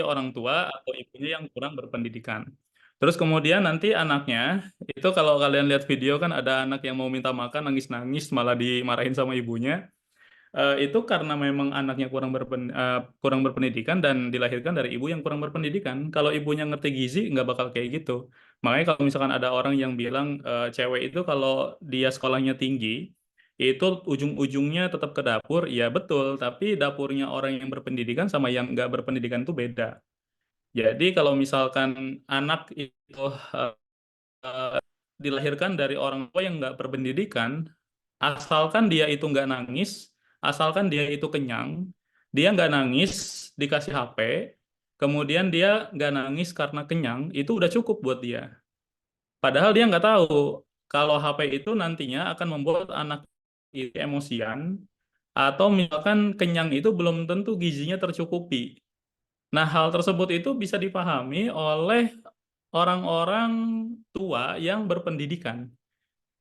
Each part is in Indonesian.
orang tua atau ibunya yang kurang berpendidikan. Terus kemudian nanti anaknya, itu kalau kalian lihat video kan ada anak yang mau minta makan, nangis-nangis, malah dimarahin sama ibunya. Itu karena memang anaknya kurang berpendidikan dan dilahirkan dari ibu yang kurang berpendidikan. Kalau ibunya ngerti gizi, nggak bakal kayak gitu. Makanya kalau misalkan ada orang yang bilang cewek itu kalau dia sekolahnya tinggi, itu ujung-ujungnya tetap ke dapur, ya betul. Tapi dapurnya orang yang berpendidikan sama yang nggak berpendidikan itu beda. Jadi kalau misalkan anak itu dilahirkan dari orang tua yang nggak berpendidikan, asalkan dia itu nggak nangis, asalkan dia itu kenyang, dia nggak nangis dikasih HP, kemudian dia nggak nangis karena kenyang, itu udah cukup buat dia. Padahal dia nggak tahu kalau HP itu nantinya akan membuat anak itu emosian, atau misalkan kenyang itu belum tentu gizinya tercukupi. Nah, hal tersebut itu bisa dipahami oleh orang-orang tua yang berpendidikan.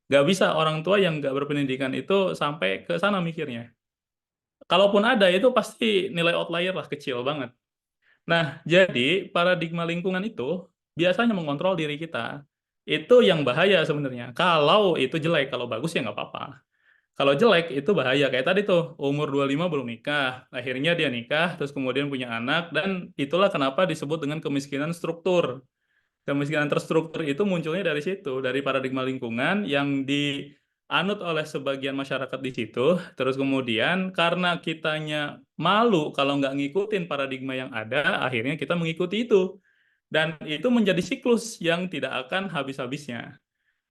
Nggak bisa orang tua yang nggak berpendidikan itu sampai ke sana mikirnya. Kalaupun ada, itu pasti nilai outlier lah, kecil banget. Nah, jadi paradigma lingkungan itu biasanya mengontrol diri kita. Itu yang bahaya sebenarnya. Kalau itu jelek, kalau bagus ya nggak apa-apa. Kalau jelek itu bahaya. Kayak tadi tuh, umur 25 belum nikah. Akhirnya dia nikah, terus kemudian punya anak. Dan itulah kenapa disebut dengan kemiskinan struktur. Kemiskinan terstruktur itu munculnya dari situ, dari paradigma lingkungan yang dianut oleh sebagian masyarakat di situ. Terus kemudian karena kitanya malu kalau nggak ngikutin paradigma yang ada, akhirnya kita mengikuti itu. Dan itu menjadi siklus yang tidak akan habis-habisnya.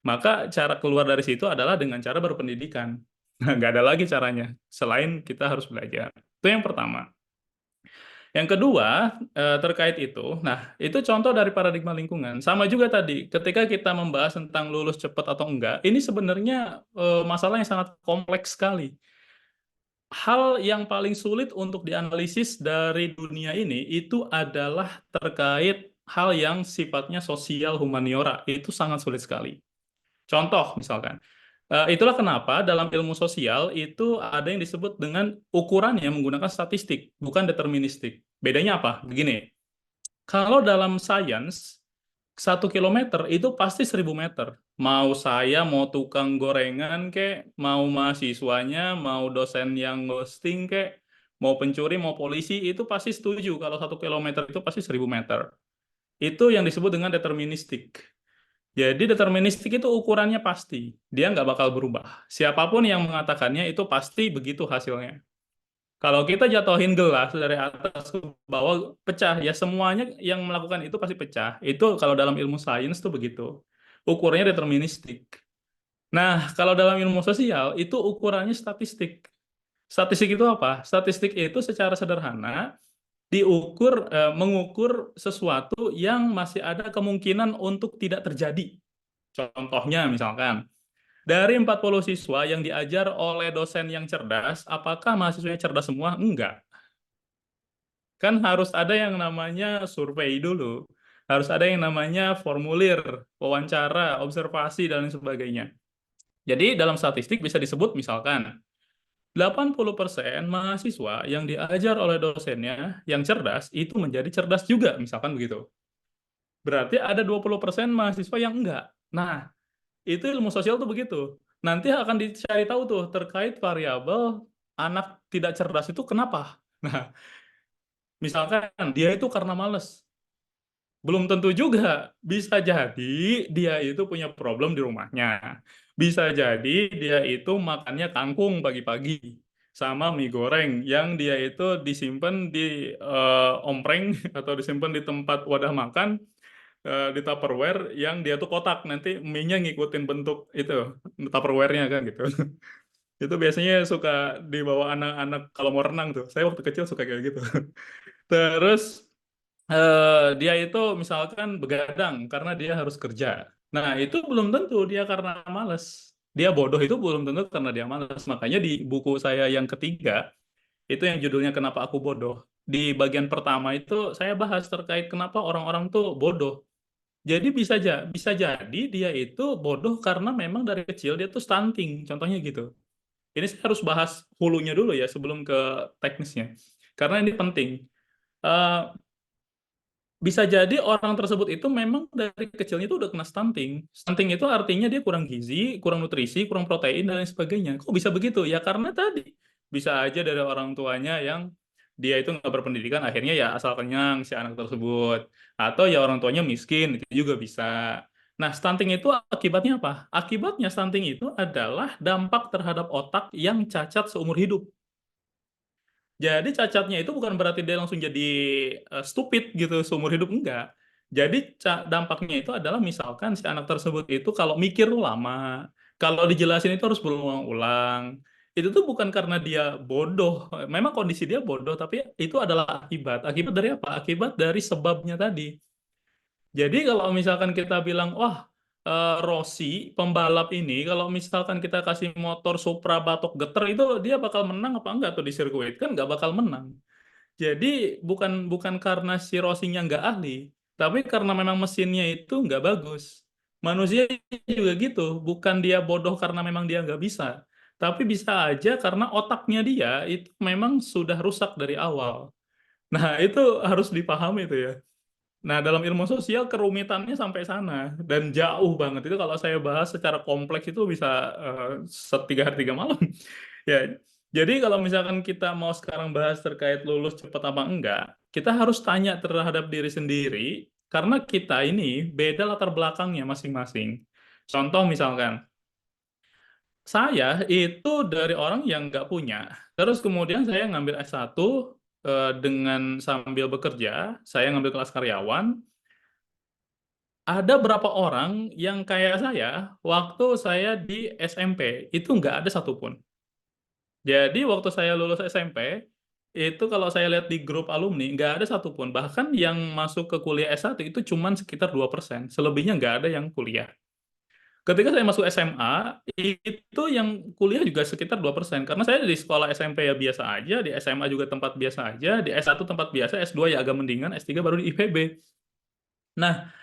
Maka cara keluar dari situ adalah dengan cara berpendidikan. Nah, nggak ada lagi caranya, selain kita harus belajar. Itu yang pertama. Yang kedua, terkait itu, nah itu contoh dari paradigma lingkungan. Sama juga tadi, ketika kita membahas tentang lulus cepat atau enggak, ini sebenarnya masalah yang sangat kompleks sekali. Hal yang paling sulit untuk dianalisis dari dunia ini itu adalah terkait hal yang sifatnya sosial humaniora. Itu sangat sulit sekali. Contoh misalkan, itulah kenapa dalam ilmu sosial itu ada yang disebut dengan ukurannya menggunakan statistik, bukan deterministik. Bedanya apa? Begini, kalau dalam sains, 1 kilometer itu pasti 1.000 meter. Mau saya, mau tukang gorengan kek, mau mahasiswanya, mau dosen yang ghosting kek, mau pencuri, mau polisi, itu pasti setuju kalau 1 kilometer itu pasti 1.000 meter. Itu yang disebut dengan deterministik. Jadi deterministik itu ukurannya pasti, dia nggak bakal berubah. Siapapun yang mengatakannya itu pasti begitu hasilnya. Kalau kita jatuhin gelas dari atas ke bawah, pecah ya, semuanya yang melakukan itu pasti pecah. Itu kalau dalam ilmu sains tuh begitu. Ukurannya deterministik. Nah, kalau dalam ilmu sosial itu ukurannya statistik. Statistik itu apa? Statistik itu secara sederhana mengukur sesuatu yang masih ada kemungkinan untuk tidak terjadi. Contohnya misalkan, dari 40 siswa yang diajar oleh dosen yang cerdas, apakah mahasiswanya cerdas semua? Enggak. Kan harus ada yang namanya survei dulu. Harus ada yang namanya formulir, wawancara, observasi, dan lain sebagainya. Jadi dalam statistik bisa disebut misalkan, 80% mahasiswa yang diajar oleh dosennya yang cerdas itu menjadi cerdas juga, misalkan begitu. Berarti ada 20% mahasiswa yang enggak. Nah, itu ilmu sosial tuh begitu. Nanti akan dicari tahu tuh terkait variabel anak tidak cerdas itu kenapa. Nah, misalkan dia itu karena males. Belum tentu juga. Bisa jadi dia itu punya problem di rumahnya. Bisa jadi dia itu makannya kangkung pagi-pagi sama mie goreng yang dia itu disimpan di ompreng atau disimpan di tempat wadah makan, di Tupperware yang dia tuh kotak, nanti mie-nya ngikutin bentuk itu Tupperware-nya kan gitu. Itu biasanya suka dibawa anak-anak kalau mau renang tuh. Saya waktu kecil suka kayak gitu. Terus dia itu misalkan begadang karena dia harus kerja. Nah, itu belum tentu dia karena malas. Dia bodoh itu belum tentu karena dia malas. Makanya di buku saya yang ketiga, itu yang judulnya Kenapa Aku Bodoh. Di bagian pertama itu saya bahas terkait kenapa orang-orang tuh bodoh. Jadi bisa jadi dia itu bodoh karena memang dari kecil dia tuh stunting, contohnya gitu. Ini saya harus bahas hulunya dulu ya sebelum ke teknisnya. Karena ini penting. Eh, Bisa jadi orang tersebut itu memang dari kecilnya itu udah kena stunting. Stunting itu artinya dia kurang gizi, kurang nutrisi, kurang protein, dan lain sebagainya. Kok bisa begitu? Ya karena tadi, bisa aja dari orang tuanya yang dia itu nggak berpendidikan, akhirnya ya asal kenyang si anak tersebut. Atau ya orang tuanya miskin, itu juga bisa. Nah, stunting itu akibatnya apa? Akibatnya stunting itu adalah dampak terhadap otak yang cacat seumur hidup. Jadi cacatnya itu bukan berarti dia langsung jadi stupid gitu seumur hidup, enggak. Jadi dampaknya itu adalah misalkan si anak tersebut itu kalau mikir tuh lama, kalau dijelasin itu harus berulang-ulang. Itu tuh bukan karena dia bodoh, memang kondisi dia bodoh, tapi itu adalah akibat. Akibat dari apa? Akibat dari sebabnya tadi. Jadi kalau misalkan kita bilang, wah, Rossi pembalap ini kalau misalkan kita kasih motor Supra batok geter itu dia bakal menang apa enggak tuh di sirkuit? Kan nggak bakal menang. Jadi bukan bukan karena si Rossi-nya nggak ahli, tapi karena memang mesinnya itu nggak bagus. Manusia juga gitu, bukan dia bodoh karena memang dia nggak bisa, tapi bisa aja karena otaknya dia itu memang sudah rusak dari awal. Nah, itu harus dipahami itu ya. Nah, dalam ilmu sosial kerumitannya sampai sana dan jauh banget. Itu kalau saya bahas secara kompleks itu bisa setiga hari tiga malam. Ya, jadi kalau misalkan kita mau sekarang bahas terkait lulus cepat apa enggak, kita harus tanya terhadap diri sendiri karena kita ini beda latar belakangnya masing-masing. Contoh misalkan, saya itu dari orang yang nggak punya, terus kemudian saya ngambil S1 dengan sambil bekerja, saya ngambil kelas karyawan. Ada berapa orang yang kayak saya, waktu saya di SMP, itu nggak ada satupun. Jadi waktu saya lulus SMP, itu kalau saya lihat di grup alumni, nggak ada satupun. Bahkan yang masuk ke kuliah S1 itu cuma sekitar 2%. Selebihnya nggak ada yang kuliah. Ketika saya masuk SMA, itu yang kuliah juga sekitar 2%. Karena saya di sekolah SMP ya biasa aja, di SMA juga tempat biasa aja, di S1 tempat biasa, S2 ya agak mendingan, S3 baru di IPB. Nah,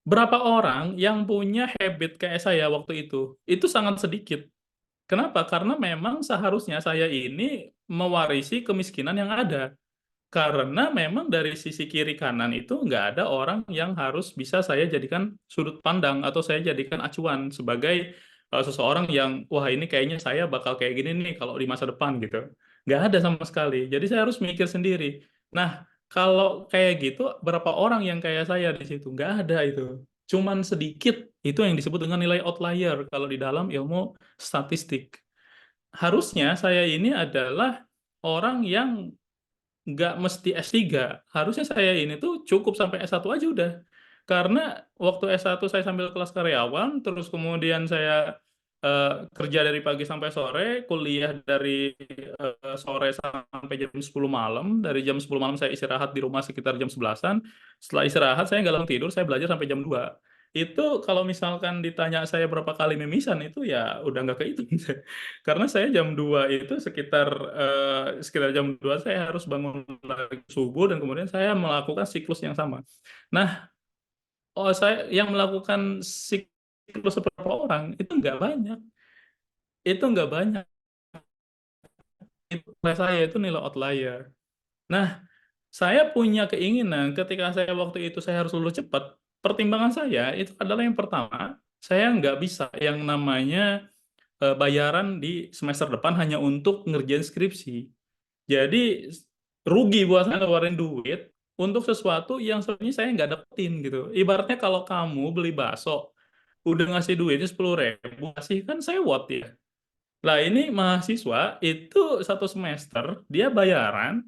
berapa orang yang punya habit kayak saya waktu itu? Itu sangat sedikit. Kenapa? Karena memang seharusnya saya ini mewarisi kemiskinan yang ada. Karena memang dari sisi kiri kanan itu nggak ada orang yang harus bisa saya jadikan sudut pandang atau saya jadikan acuan sebagai seseorang yang, wah ini kayaknya saya bakal kayak gini nih kalau di masa depan gitu. Nggak ada sama sekali. Jadi saya harus mikir sendiri. Nah, kalau kayak gitu, berapa orang yang kayak saya di situ? Nggak ada itu. Cuman sedikit. Itu yang disebut dengan nilai outlier kalau di dalam ilmu statistik. Harusnya saya ini adalah orang yang nggak mesti S3. Harusnya saya ini tuh cukup sampai S1 aja udah. Karena waktu S1 saya sambil kelas karyawan, terus kemudian saya kerja dari pagi sampai sore, kuliah dari sore sampai jam 10 malam. Dari jam 10 malam saya istirahat di rumah sekitar jam 11-an. Setelah istirahat saya nggak langsung tidur, saya belajar sampai jam 2. Itu kalau misalkan ditanya saya berapa kali mimisan, itu ya udah nggak kehitung. Karena saya jam 2 itu sekitar jam 2 saya harus bangun lagi subuh dan kemudian saya melakukan siklus yang sama. Nah, saya yang melakukan siklus seperti orang itu nggak banyak. Itu nggak banyak. Itu nilai saya itu nilai outlier. Nah, saya punya keinginan ketika saya waktu itu saya harus lulus cepat. Pertimbangan saya itu adalah yang pertama, saya nggak bisa yang namanya bayaran di semester depan hanya untuk ngerjain skripsi. Jadi rugi buat saya ngeluarin duit untuk sesuatu yang sebenarnya saya nggak dapetin gitu. Ibaratnya kalau kamu beli bakso, udah ngasih duitnya 10.000, kasih kan sewot ya. Lah ini mahasiswa itu satu semester dia bayaran,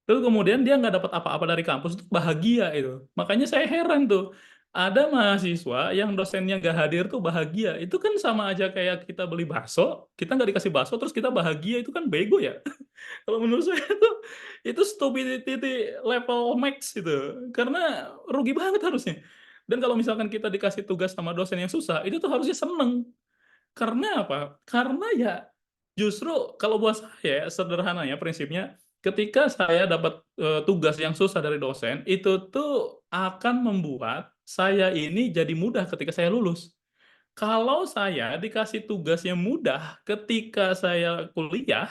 terus kemudian dia nggak dapat apa-apa dari kampus itu bahagia itu. Makanya saya heran tuh. Ada mahasiswa yang dosennya nggak hadir tuh bahagia. Itu kan sama aja kayak kita beli bakso, kita nggak dikasih bakso, terus kita bahagia, itu kan bego ya. Kalau menurut saya itu stupidity level max itu. Karena rugi banget harusnya. Dan kalau misalkan kita dikasih tugas sama dosen yang susah, itu tuh harusnya seneng. Karena apa? Karena ya justru kalau buat saya sederhananya prinsipnya ketika saya dapat tugas yang susah dari dosen, itu tuh akan membuat saya ini jadi mudah ketika saya lulus. Kalau saya dikasih tugas yang mudah ketika saya kuliah,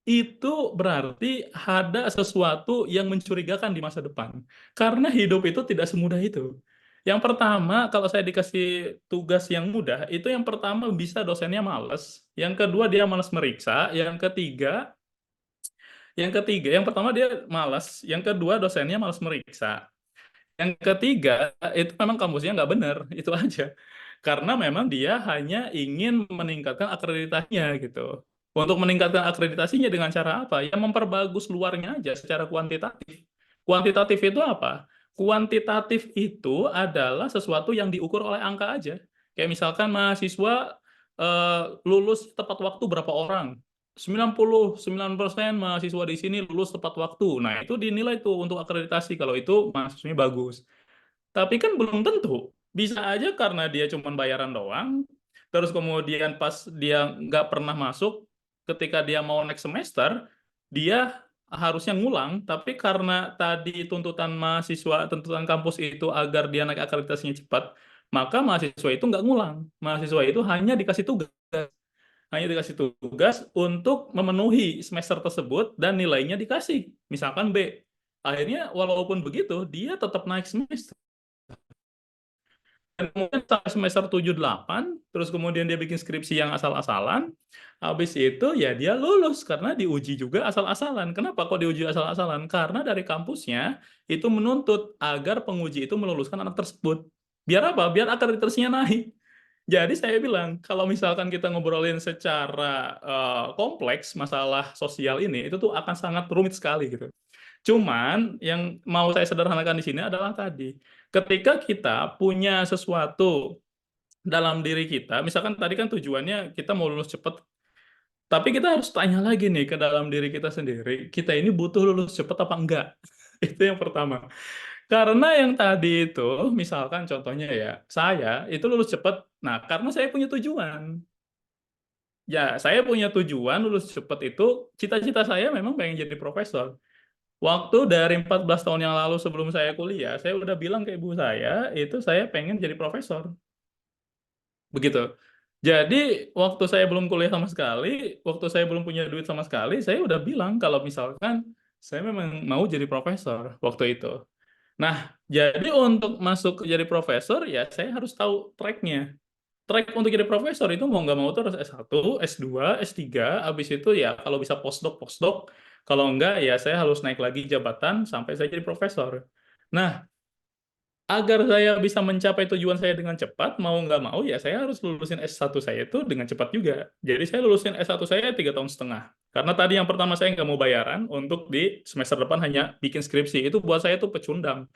itu berarti ada sesuatu yang mencurigakan di masa depan. Karena hidup itu tidak semudah itu. Yang pertama, kalau saya dikasih tugas yang mudah, itu yang pertama bisa dosennya males. Yang kedua dia malas meriksa. Yang ketiga, yang pertama dia malas. Yang kedua dosennya malas meriksa. Yang ketiga, itu memang kampusnya nggak benar, itu aja. Karena memang dia hanya ingin meningkatkan akreditasinya gitu. Untuk meningkatkan akreditasinya dengan cara apa? Ya memperbagus luarnya aja secara kuantitatif. Kuantitatif itu apa? Kuantitatif itu adalah sesuatu yang diukur oleh angka aja. Kayak misalkan mahasiswa lulus tepat waktu berapa orang? 99% mahasiswa di sini lulus tepat waktu. Nah, itu dinilai tuh untuk akreditasi kalau itu mahasiswanya bagus. Tapi kan belum tentu. Bisa aja karena dia cuma bayaran doang, terus kemudian pas dia nggak pernah masuk, ketika dia mau next semester, dia harusnya ngulang, tapi karena tadi tuntutan mahasiswa, tuntutan kampus itu agar dia naik akreditasinya cepat, maka mahasiswa itu nggak ngulang. Mahasiswa itu hanya dikasih tugas untuk memenuhi semester tersebut dan nilainya dikasih, misalkan B. Akhirnya walaupun begitu, dia tetap naik semester. Dan kemudian sampai semester 7 8, terus kemudian dia bikin skripsi yang asal-asalan, habis itu ya dia lulus karena diuji juga asal-asalan. Kenapa kok diuji asal-asalan? Karena dari kampusnya itu menuntut agar penguji itu meluluskan anak tersebut. Biar apa? Biar akreditasinya naik. Jadi saya bilang, kalau misalkan kita ngobrolin secara kompleks masalah sosial ini, itu tuh akan sangat rumit sekali gitu. Cuman yang mau saya sederhanakan di sini adalah tadi, ketika kita punya sesuatu dalam diri kita, misalkan tadi kan tujuannya kita mau lulus cepat, tapi kita harus tanya lagi nih ke dalam diri kita sendiri, kita ini butuh lulus cepat apa enggak? Itu yang pertama. Karena yang tadi itu, misalkan contohnya ya, saya itu lulus cepat, nah karena saya punya tujuan. Ya, saya punya tujuan lulus cepat itu, cita-cita saya memang pengen jadi profesor. Waktu dari 14 tahun yang lalu sebelum saya kuliah, saya udah bilang ke ibu saya, itu saya pengen jadi profesor. Begitu. Jadi, waktu saya belum kuliah sama sekali, waktu saya belum punya duit sama sekali, saya udah bilang kalau misalkan saya memang mau jadi profesor waktu itu. Nah, jadi untuk masuk jadi profesor, ya saya harus tahu track-nya. Track untuk jadi profesor itu mau nggak mau tuh harus S1, S2, S3, habis itu ya kalau bisa postdoc, kalau enggak ya saya harus naik lagi jabatan sampai saya jadi profesor. Nah, agar saya bisa mencapai tujuan saya dengan cepat, mau nggak mau ya saya harus lulusin S1 saya itu dengan cepat juga. Jadi saya lulusin S1 saya 3 tahun setengah. Karena tadi yang pertama saya nggak mau bayaran untuk di semester depan hanya bikin skripsi. Itu buat saya tuh pecundang.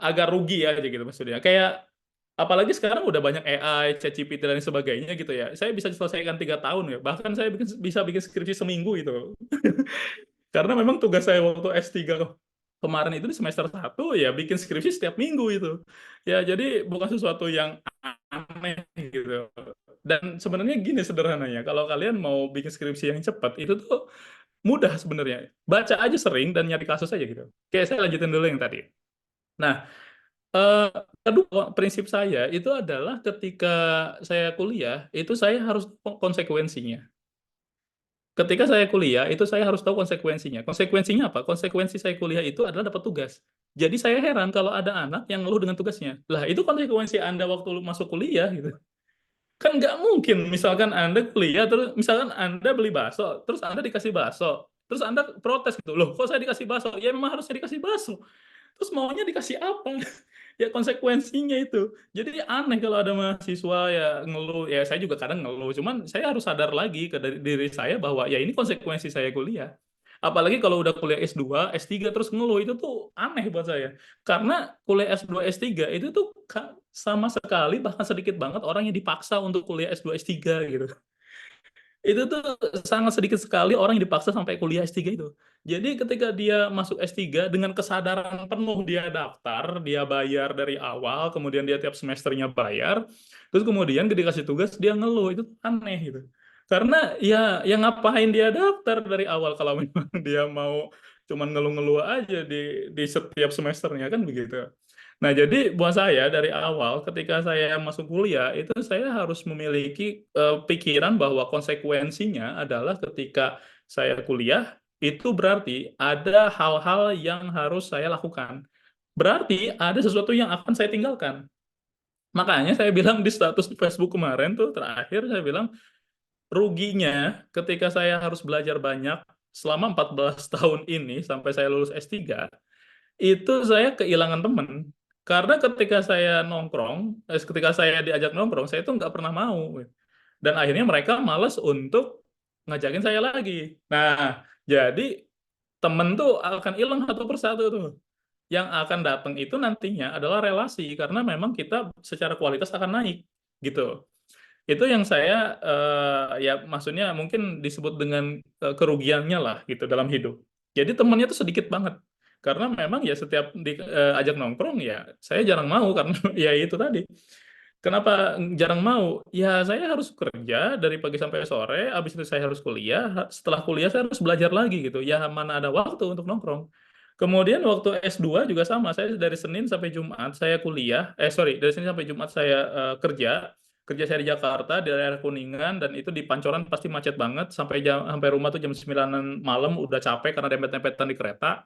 Agak rugi aja gitu maksudnya. Kayak apalagi sekarang udah banyak AI, ChatGPT dan sebagainya gitu ya. Saya bisa selesaikan 3 tahun ya. Bahkan saya bisa bikin skripsi seminggu itu. Karena memang tugas saya waktu S3 kemarin itu di semester 1 ya bikin skripsi setiap minggu itu. Ya jadi bukan sesuatu yang aneh gitu. Dan sebenarnya gini sederhananya, kalau kalian mau bikin skripsi yang cepat itu tuh mudah sebenarnya. Baca aja sering dan nyari kasus aja gitu. Oke, saya lanjutin dulu yang tadi. Nah, eh, kedua prinsip saya itu adalah ketika saya kuliah itu saya harus tahu konsekuensinya. Ketika saya kuliah, itu saya harus tahu konsekuensinya. Konsekuensinya apa? Konsekuensi saya kuliah itu adalah dapat tugas. Jadi saya heran kalau ada anak yang ngeluh dengan tugasnya. Lah, itu konsekuensi Anda waktu lu masuk kuliah gitu. Kan nggak mungkin, misalkan Anda kuliah, terus misalkan Anda beli bakso, terus Anda dikasih bakso, terus Anda protes gitu, loh kok saya dikasih bakso? Ya memang harusnya dikasih bakso. Terus maunya dikasih apa? Ya konsekuensinya itu. Jadi aneh kalau ada mahasiswa ya ngeluh, ya saya juga kadang ngeluh, cuman saya harus sadar lagi ke dari diri saya bahwa ya ini konsekuensi saya kuliah. Apalagi kalau udah kuliah S2, S3 terus ngeluh itu tuh aneh buat saya. Karena kuliah S2, S3 itu tuh sama sekali bahkan sedikit banget orang yang dipaksa untuk kuliah S2, S3 gitu. Itu tuh sangat sedikit sekali orang yang dipaksa sampai kuliah S3 itu. Jadi ketika dia masuk S3 dengan kesadaran penuh dia daftar, dia bayar dari awal, kemudian dia tiap semesternya bayar, terus kemudian ketika dikasih tugas dia ngeluh, itu aneh gitu. Karena ya yang ngapain dia daftar dari awal kalau memang dia mau cuman ngeluh-ngeluh aja di setiap semesternya kan begitu. Nah, jadi buat saya dari awal ketika saya masuk kuliah itu saya harus memiliki pikiran bahwa konsekuensinya adalah ketika saya kuliah, itu berarti ada hal-hal yang harus saya lakukan. Berarti ada sesuatu yang akan saya tinggalkan. Makanya saya bilang di status di Facebook kemarin tuh terakhir saya bilang ruginya ketika saya harus belajar banyak selama 14 tahun ini sampai saya lulus S3, itu saya kehilangan temen. Karena ketika saya nongkrong, ketika saya diajak nongkrong, saya itu nggak pernah mau. Dan akhirnya mereka malas untuk ngajakin saya lagi. Nah, jadi temen tuh akan hilang satu persatu tuh. Yang akan datang itu nantinya adalah relasi, karena memang kita secara kualitas akan naik, gitu. Itu yang saya ya maksudnya mungkin disebut dengan kerugiannya lah gitu dalam hidup. Jadi temennya tuh sedikit banget. Karena memang ya setiap diajak nongkrong ya saya jarang mau karena ya itu tadi. Kenapa jarang mau? Ya saya harus kerja dari pagi sampai sore, habis itu saya harus kuliah, setelah kuliah saya harus belajar lagi gitu. Ya mana ada waktu untuk nongkrong. Kemudian waktu S2 juga sama, saya dari Senin sampai Jumat saya kuliah, sorry, dari Senin sampai Jumat saya kerja saya di Jakarta, di daerah Kuningan, dan itu di Pancoran pasti macet banget, sampai rumah tuh jam 9 malam, udah capek karena dempet-dempetan di kereta.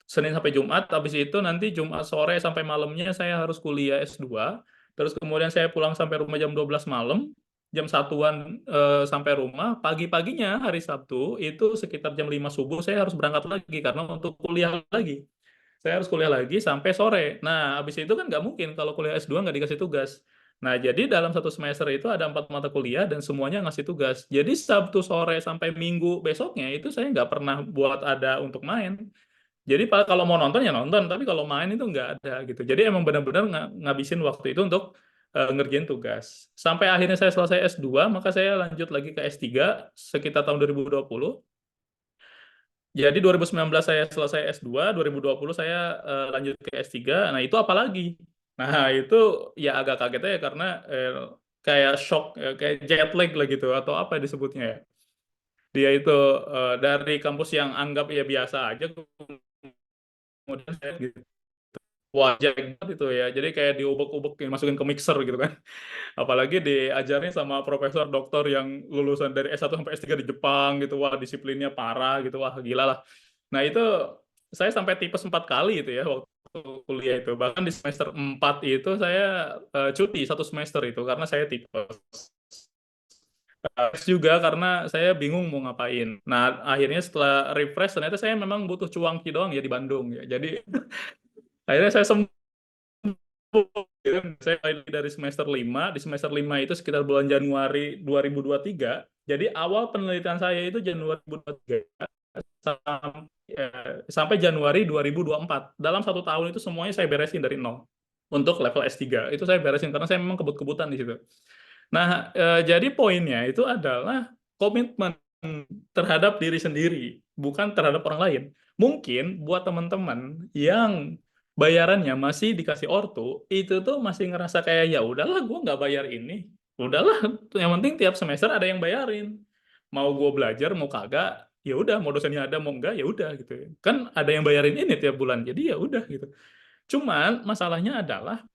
Senin sampai Jumat, habis itu nanti Jumat sore sampai malamnya saya harus kuliah S2, terus kemudian saya pulang sampai rumah jam 12 malam, jam satuan sampai rumah, pagi-paginya hari Sabtu itu sekitar jam 5 subuh saya harus berangkat lagi karena untuk kuliah lagi. Saya harus kuliah lagi sampai sore. Nah, habis itu kan nggak mungkin kalau kuliah S2 nggak dikasih tugas. Nah, jadi dalam satu semester itu ada 4 mata kuliah dan semuanya ngasih tugas. Jadi Sabtu sore sampai Minggu besoknya itu saya nggak pernah buat ada untuk main. Jadi kalau mau nonton ya nonton, tapi kalau main itu nggak ada gitu. Jadi emang benar-benar ngabisin waktu itu untuk ngerjain tugas. Sampai akhirnya saya selesai S2, maka saya lanjut lagi ke S3 sekitar tahun 2020. Jadi 2019 saya selesai S2, 2020 saya lanjut ke S3. Nah, itu apa lagi? Nah, itu ya agak kaget ya karena kayak shock, kayak jet lag lah gitu atau apa disebutnya ya. Dia itu dari kampus yang anggap ya biasa aja, kemudian saya gitu. Wajah gitu ya. Jadi kayak diubek-ubek masukin ke mixer gitu kan. Apalagi diajarnya sama profesor doktor yang lulusan dari S1 sampai S3 di Jepang gitu. Wah, disiplinnya parah gitu. Wah, gila lah. Nah, itu saya sampai tipes 4 kali itu ya waktu kuliah itu. Bahkan di semester 4 itu saya cuti 1 semester itu karena saya tipes. Juga karena saya bingung mau ngapain. Nah, akhirnya setelah refresh ternyata saya memang butuh cuangki doang ya di Bandung ya. Jadi akhirnya saya saya mulai dari semester 5, di semester 5 itu sekitar bulan Januari 2023. Jadi awal penelitian saya itu Januari 2023 sampai, sampai Januari 2024. Dalam 1 tahun itu semuanya saya beresin dari nol. Untuk level S3 itu saya beresin karena saya memang kebut-kebutan di situ. Nah, jadi poinnya itu adalah komitmen terhadap diri sendiri, bukan terhadap orang lain. Mungkin buat teman-teman yang bayarannya masih dikasih ortu, itu tuh masih ngerasa kayak ya udahlah gue nggak bayar ini. Udahlah, yang penting tiap semester ada yang bayarin. Mau gue belajar, mau kagak, ya udah, mau dosennya ada, mau enggak, ya udah gitu. Kan ada yang bayarin ini tiap bulan, jadi ya udah gitu. Cuman masalahnya adalah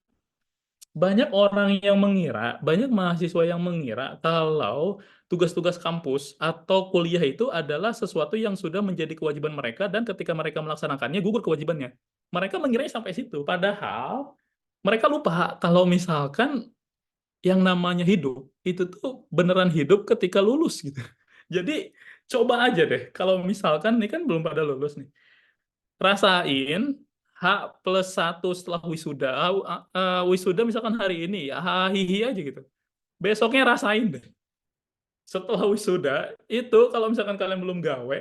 banyak orang yang mengira, banyak mahasiswa yang mengira kalau tugas-tugas kampus atau kuliah itu adalah sesuatu yang sudah menjadi kewajiban mereka dan ketika mereka melaksanakannya gugur kewajibannya. Mereka mengiranya sampai situ. Padahal mereka lupa kalau misalkan yang namanya hidup itu tuh beneran hidup ketika lulus gitu. Jadi coba aja deh kalau misalkan ini kan belum pada lulus nih. Rasain H+1 setelah wisuda. Wisuda misalkan hari ini ya, hihi aja gitu. Besoknya rasain deh. Setelah wisuda, itu kalau misalkan kalian belum gawe,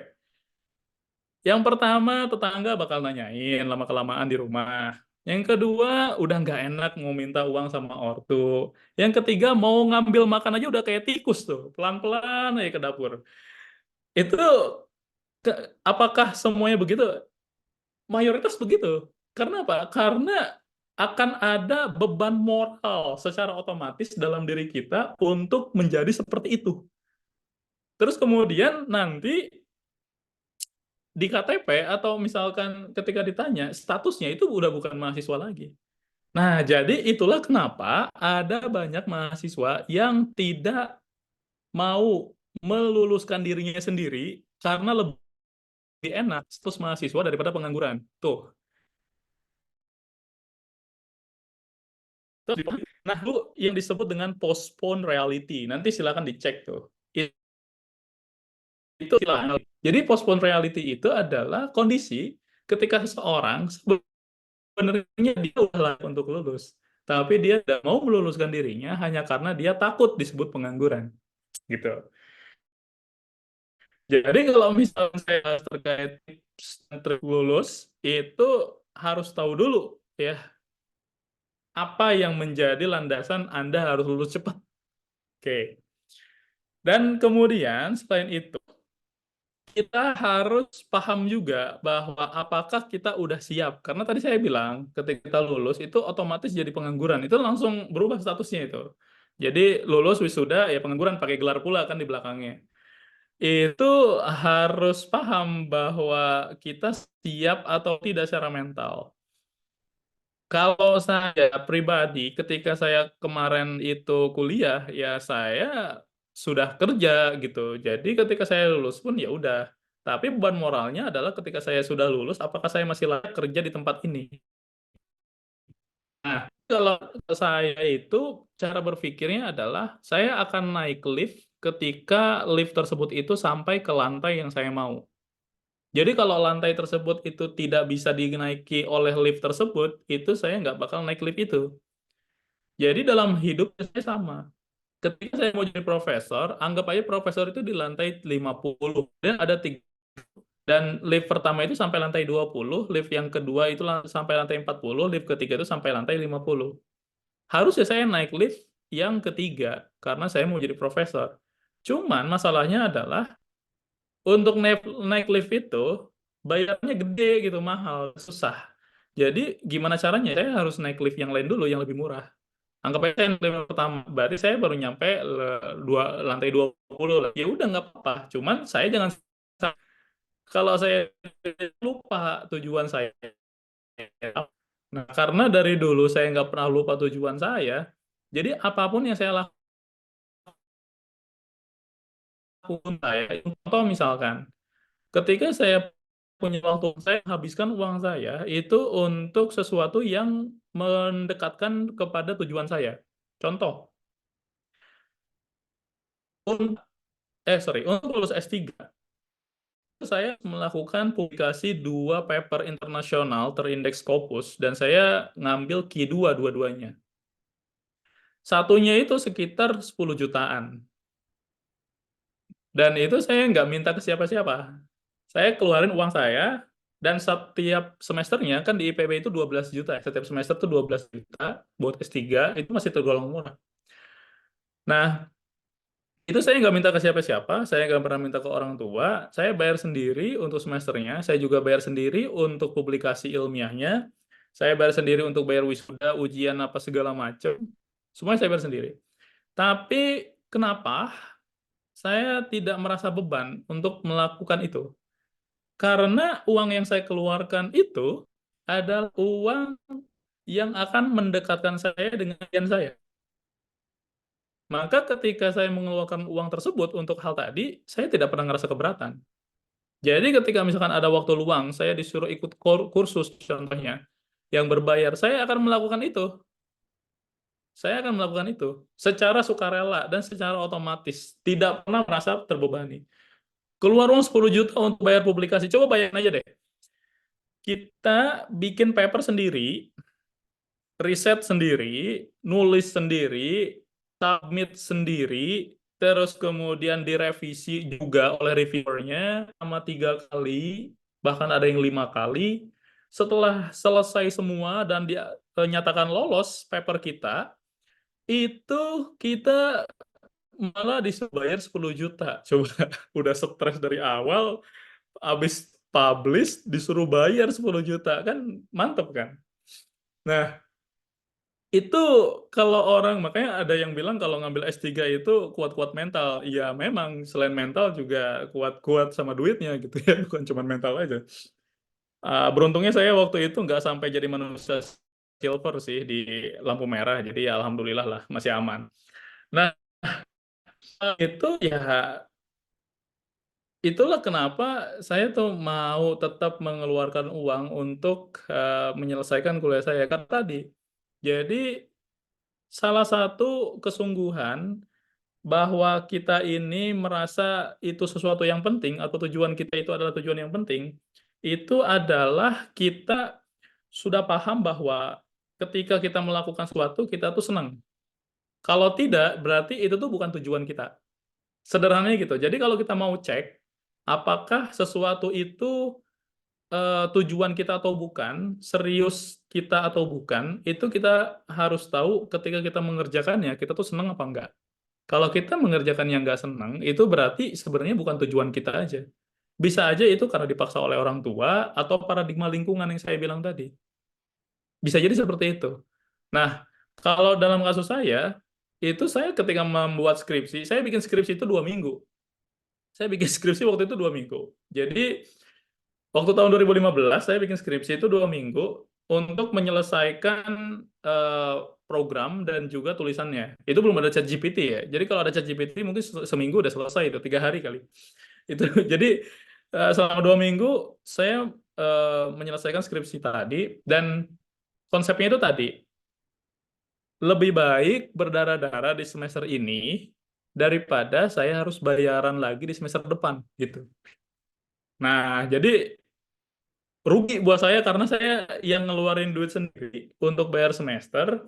yang pertama tetangga bakal nanyain lama-kelamaan di rumah. Yang kedua, udah nggak enak mau minta uang sama ortu. Yang ketiga, mau ngambil makan aja udah kayak tikus tuh. Pelan-pelan aja ke dapur. Itu, apakah semuanya begitu? Mayoritas begitu. Karena apa? Karena akan ada beban moral secara otomatis dalam diri kita untuk menjadi seperti itu. Terus kemudian nanti di KTP atau misalkan ketika ditanya, statusnya itu udah bukan mahasiswa lagi. Nah, jadi itulah kenapa ada banyak mahasiswa yang tidak mau meluluskan dirinya sendiri karena lebih enak status mahasiswa daripada pengangguran. Tuh. Nah, itu yang disebut dengan postpone reality. Nanti silakan dicek tuh. Itu silakan. Jadi postpone reality itu adalah kondisi ketika seseorang sebenarnya dia udah layak untuk lulus, tapi dia tidak mau meluluskan dirinya hanya karena dia takut disebut pengangguran, gitu. Jadi kalau misalnya saya terkait tips dan trik lulus, itu harus tahu dulu ya apa yang menjadi landasan Anda harus lulus cepat. Oke. Dan kemudian selain itu kita harus paham juga bahwa apakah kita udah siap. Karena tadi saya bilang ketika kita lulus itu otomatis jadi pengangguran. Itu langsung berubah statusnya itu. Jadi lulus wisuda ya pengangguran pakai gelar pula kan di belakangnya. Itu harus paham bahwa kita siap atau tidak secara mental. Kalau saya pribadi, ketika saya kemarin itu kuliah, ya saya sudah kerja gitu. Jadi ketika saya lulus pun ya udah. Tapi beban moralnya adalah ketika saya sudah lulus, apakah saya masih layak kerja di tempat ini? Nah, kalau saya itu cara berpikirnya adalah saya akan naik lift ketika lift tersebut itu sampai ke lantai yang saya mau. Jadi kalau lantai tersebut itu tidak bisa dinaiki oleh lift tersebut, itu saya nggak bakal naik lift itu. Jadi dalam hidup saya sama. Ketika saya mau jadi profesor, anggap aja profesor itu di lantai 50 dan ada tiga. Dan lift pertama itu sampai lantai 20, lift yang kedua itu sampai lantai 40, lift ketiga itu sampai lantai 50. Harusnya saya naik lift yang ketiga karena saya mau jadi profesor. Cuman masalahnya adalah untuk naik lift itu bayarnya gede gitu, mahal, susah. Jadi gimana caranya? Saya harus naik lift yang lain dulu yang lebih murah. Anggap aja saya naik lift pertama, berarti saya baru nyampe lantai 20 lah. Ya udah nggak apa-apa. Cuman saya jangan kalau saya lupa tujuan saya. Nah, karena dari dulu saya nggak pernah lupa tujuan saya, jadi apapun yang saya lakukan contoh misalkan, ketika saya punya waktu, saya habiskan uang saya itu untuk sesuatu yang mendekatkan kepada tujuan saya. Contoh, untuk, untuk lulus S3, saya melakukan publikasi 2 paper internasional terindeks Scopus, dan saya ngambil Q2 dua-duanya. Satunya itu sekitar 10 jutaan. Dan itu saya nggak minta ke siapa-siapa. Saya keluarin uang saya, dan setiap semesternya, kan di IPB itu 12 juta. Setiap semester itu 12 juta, buat S3, itu masih tergolong murah. Nah, itu saya nggak minta ke siapa-siapa, saya nggak pernah minta ke orang tua, saya bayar sendiri untuk semesternya, saya juga bayar sendiri untuk publikasi ilmiahnya, saya bayar sendiri untuk bayar wisuda, ujian, apa segala macam, semuanya saya bayar sendiri. Tapi kenapa saya tidak merasa beban untuk melakukan itu? Karena uang yang saya keluarkan itu adalah uang yang akan mendekatkan saya dengan klien saya. Maka ketika saya mengeluarkan uang tersebut untuk hal tadi, saya tidak pernah ngerasa keberatan. Jadi ketika misalkan ada waktu luang, saya disuruh ikut kursus contohnya, yang berbayar, saya akan melakukan itu. Saya akan melakukan itu secara sukarela dan secara otomatis, tidak pernah merasa terbebani. Keluar uang 10 juta untuk bayar publikasi, coba bayangin aja deh. Kita bikin paper sendiri, riset sendiri, nulis sendiri, submit sendiri, terus kemudian direvisi juga oleh reviewernya sama 3 kali, bahkan ada yang 5 kali. Setelah selesai semua dan dinyatakan lolos paper kita, itu kita malah disuruh bayar 10 juta. Coba, udah stres dari awal, habis publish disuruh bayar 10 juta, kan mantep kan? Nah, itu kalau orang, makanya ada yang bilang kalau ngambil S3 itu kuat-kuat mental. Iya, memang selain mental juga kuat-kuat sama duitnya gitu ya, bukan cuma mental aja. Beruntungnya saya waktu itu nggak sampai jadi manusia silver sih di lampu merah, jadi ya alhamdulillah lah masih aman. Nah, itu ya itulah kenapa saya tuh mau tetap mengeluarkan uang untuk menyelesaikan kuliah saya kan tadi. Jadi salah satu kesungguhan bahwa kita ini merasa itu sesuatu yang penting atau tujuan kita itu adalah tujuan yang penting, itu adalah kita sudah paham bahwa ketika kita melakukan sesuatu kita tuh senang. Kalau tidak, berarti itu tuh bukan tujuan kita. Sederhananya gitu. Jadi kalau kita mau cek apakah sesuatu itu tujuan kita atau bukan, serius kita atau bukan, itu kita harus tahu ketika kita mengerjakannya, kita tuh senang apa enggak. Kalau kita mengerjakan yang nggak senang, itu berarti sebenarnya bukan tujuan kita aja. Bisa aja itu karena dipaksa oleh orang tua atau paradigma lingkungan yang saya bilang tadi. Bisa jadi seperti itu. Nah, kalau dalam kasus saya, itu saya ketika membuat skripsi, saya bikin skripsi itu 2 minggu. Saya bikin skripsi waktu itu 2 minggu. Jadi, waktu tahun 2015, saya bikin skripsi itu 2 minggu untuk menyelesaikan program dan juga tulisannya. Itu belum ada ChatGPT ya. Jadi kalau ada ChatGPT mungkin seminggu udah selesai itu, 3 hari kali. Itu jadi selama 2 minggu saya menyelesaikan skripsi tadi dan konsepnya itu tadi lebih baik berdarah-darah di semester ini daripada saya harus bayaran lagi di semester depan gitu. Nah, jadi rugi buat saya karena saya yang ngeluarin duit sendiri untuk bayar semester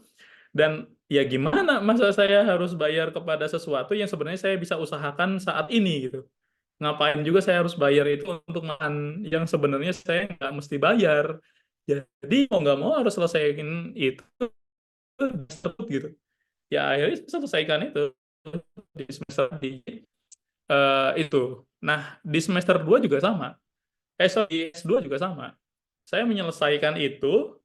dan ya gimana masa saya harus bayar kepada sesuatu yang sebenarnya saya bisa usahakan saat ini gitu. Ngapain juga saya harus bayar itu untuk makan yang sebenarnya saya nggak mesti bayar. Jadi mau nggak mau harus selesaiin itu gitu. Ya akhirnya saya selesaikan itu di semester di itu. Nah, di semester 2 juga sama. Sorry, di S2 juga sama. Saya menyelesaikan itu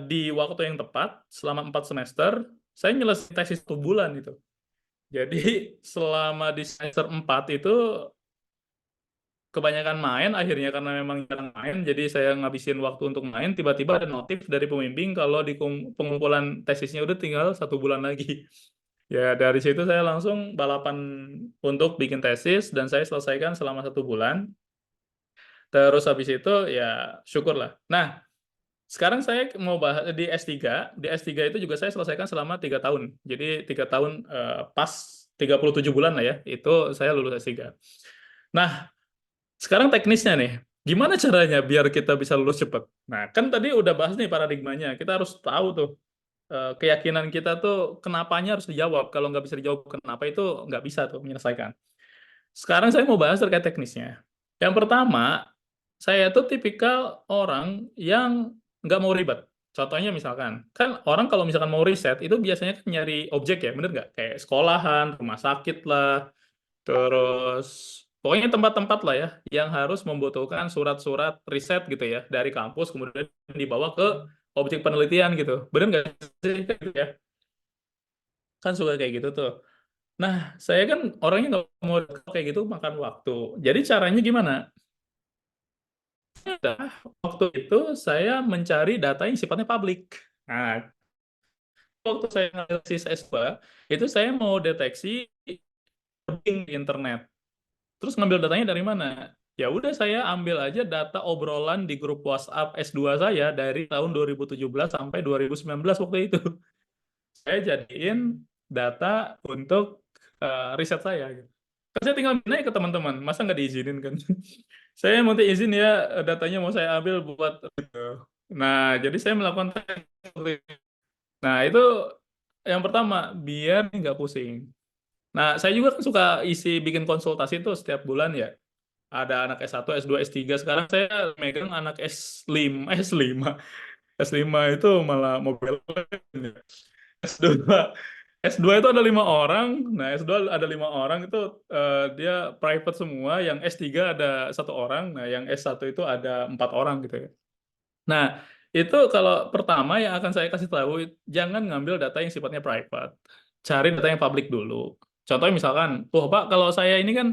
di waktu yang tepat selama 4 semester. Saya nyelesain tesis 1 bulan itu. Jadi selama di semester 4 itu kebanyakan main akhirnya karena memang jarang main jadi saya ngabisin waktu untuk main tiba-tiba ada notif dari pembimbing kalau di pengumpulan tesisnya udah tinggal 1 bulan lagi. Ya dari situ saya langsung balapan untuk bikin tesis dan saya selesaikan selama 1 bulan. Terus habis itu ya syukurlah. Nah, sekarang saya mau bahas di S3. Di S3 itu juga saya selesaikan selama 3 tahun. Jadi 3 tahun pas 37 bulan lah ya. Itu saya lulus S3. Nah, sekarang teknisnya nih. Gimana caranya biar kita bisa lulus cepat? Nah, kan tadi udah bahas nih paradigmanya. Kita harus tahu tuh keyakinan kita tuh kenapanya harus dijawab. Kalau nggak bisa dijawab kenapa itu nggak bisa tuh menyelesaikan. Sekarang saya mau bahas terkait teknisnya. Yang pertama, saya tuh tipikal orang yang nggak mau ribet. Contohnya misalkan, kan orang kalau misalkan mau riset, itu biasanya kan nyari objek ya, bener nggak? Kayak sekolahan, rumah sakit lah, terus pokoknya tempat-tempat lah ya, yang harus membutuhkan surat-surat riset gitu ya, dari kampus kemudian dibawa ke objek penelitian gitu. Bener nggak sih? Kayak gitu ya? Kan suka kayak gitu tuh. Nah, saya kan orangnya nggak mau kayak gitu makan waktu. Jadi caranya gimana? Nah, waktu itu saya mencari data yang sifatnya publik. Nah, waktu saya analisis S2, itu saya mau deteksi di internet. Terus ngambil datanya dari mana? Ya udah saya ambil aja data obrolan di grup WhatsApp S2 saya dari tahun 2017 sampai 2019 waktu itu. Saya jadiin data untuk riset saya gitu. Kan saya tinggal naik ke teman-teman, masa nggak diizinin kan? Saya mau izin ya datanya mau saya ambil buat itu. Nah, jadi saya melakukan tes. Nah, itu yang pertama biar nggak pusing. Nah, saya juga kan suka isi bikin konsultasi tuh setiap bulan ya. Ada anak S1, S2, S3. Sekarang saya megang anak S5, S5. S5 itu malah mobil. S2. S2 itu ada 5 orang. Nah, S2 ada 5 orang itu dia private semua. Yang S3 ada 1 orang. Nah, yang S1 itu ada 4 orang gitu ya. Nah, itu kalau pertama yang akan saya kasih tahu, jangan ngambil data yang sifatnya private. Cari data yang publik dulu. Contohnya misalkan, oh Pak, kalau saya ini kan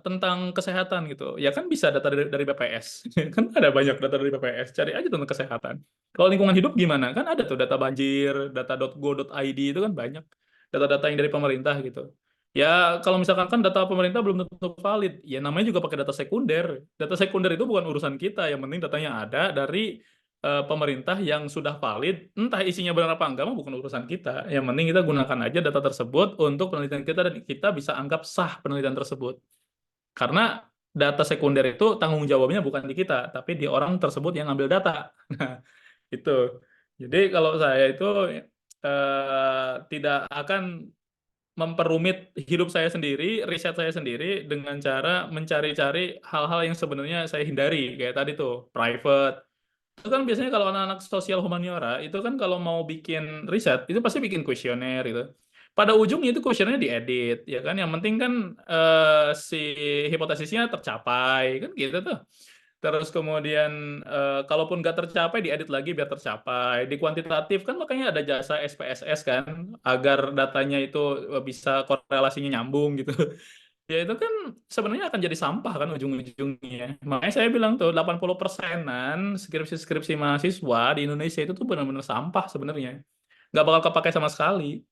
tentang kesehatan gitu. Ya kan bisa data dari BPS. Kan ada banyak data dari BPS. Cari aja tentang kesehatan. Kalau lingkungan hidup gimana? Kan ada tuh data banjir, data.go.id itu kan banyak. Data-data yang dari pemerintah gitu. Ya, kalau misalkan kan data pemerintah belum tentu valid, ya namanya juga pakai data sekunder. Data sekunder itu bukan urusan kita, yang penting datanya ada dari pemerintah yang sudah valid, entah isinya benar apa enggak mah bukan urusan kita. Yang penting kita gunakan aja data tersebut untuk penelitian kita dan kita bisa anggap sah penelitian tersebut. Karena data sekunder itu tanggung jawabnya bukan di kita, tapi di orang tersebut yang ambil data. Nah, itu. Jadi kalau saya itu tidak akan memperumit hidup saya sendiri, riset saya sendiri dengan cara mencari-cari hal-hal yang sebenarnya saya hindari. Kayak tadi tuh, private. Itu kan biasanya kalau anak-anak sosial humaniora, itu kan kalau mau bikin riset, itu pasti bikin kuesioner gitu. Pada ujungnya itu kuesionernya diedit, ya kan? Yang penting kan si hipotesisnya tercapai, kan gitu tuh. Terus kemudian kalaupun nggak tercapai diedit lagi biar tercapai. Di kuantitatif kan makanya ada jasa SPSS kan agar datanya itu bisa korelasinya nyambung gitu. Ya itu kan sebenarnya akan jadi sampah kan ujung-ujungnya. Makanya saya bilang tuh 80%-an skripsi-skripsi mahasiswa di Indonesia itu tuh benar-benar sampah sebenarnya. Nggak bakal kepakai sama sekali.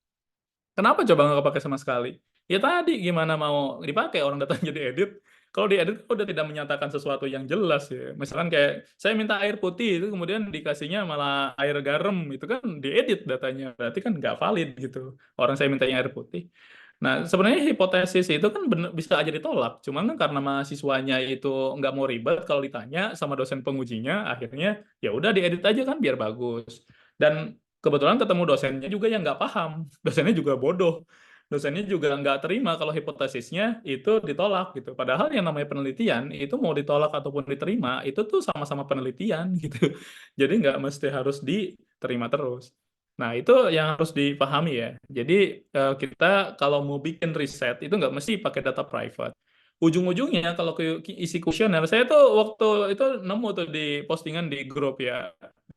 Kenapa coba nggak kepake sama sekali? Ya tadi, gimana mau dipakai orang datanya diedit, kalau diedit kan udah tidak menyatakan sesuatu yang jelas ya. Misalkan kayak saya minta air putih itu kemudian dikasihnya malah air garam, itu kan diedit datanya, berarti kan nggak valid gitu. Orang saya mintanya air putih. Nah, sebenarnya hipotesis itu kan bisa aja ditolak, cuman kan karena mahasiswanya itu nggak mau ribet kalau ditanya sama dosen pengujinya, akhirnya ya udah diedit aja kan biar bagus. Dan kebetulan ketemu dosennya juga yang nggak paham, dosennya juga bodoh, dosennya juga nggak terima kalau hipotesisnya itu ditolak gitu. Padahal yang namanya penelitian itu mau ditolak ataupun diterima itu tuh sama-sama penelitian gitu. Jadi nggak mesti harus diterima terus. Nah itu yang harus dipahami ya. Jadi kita kalau mau bikin riset itu nggak mesti pakai data private. Ujung-ujungnya kalau isi kuesioner, saya tuh waktu itu nemu tuh di postingan di grup ya,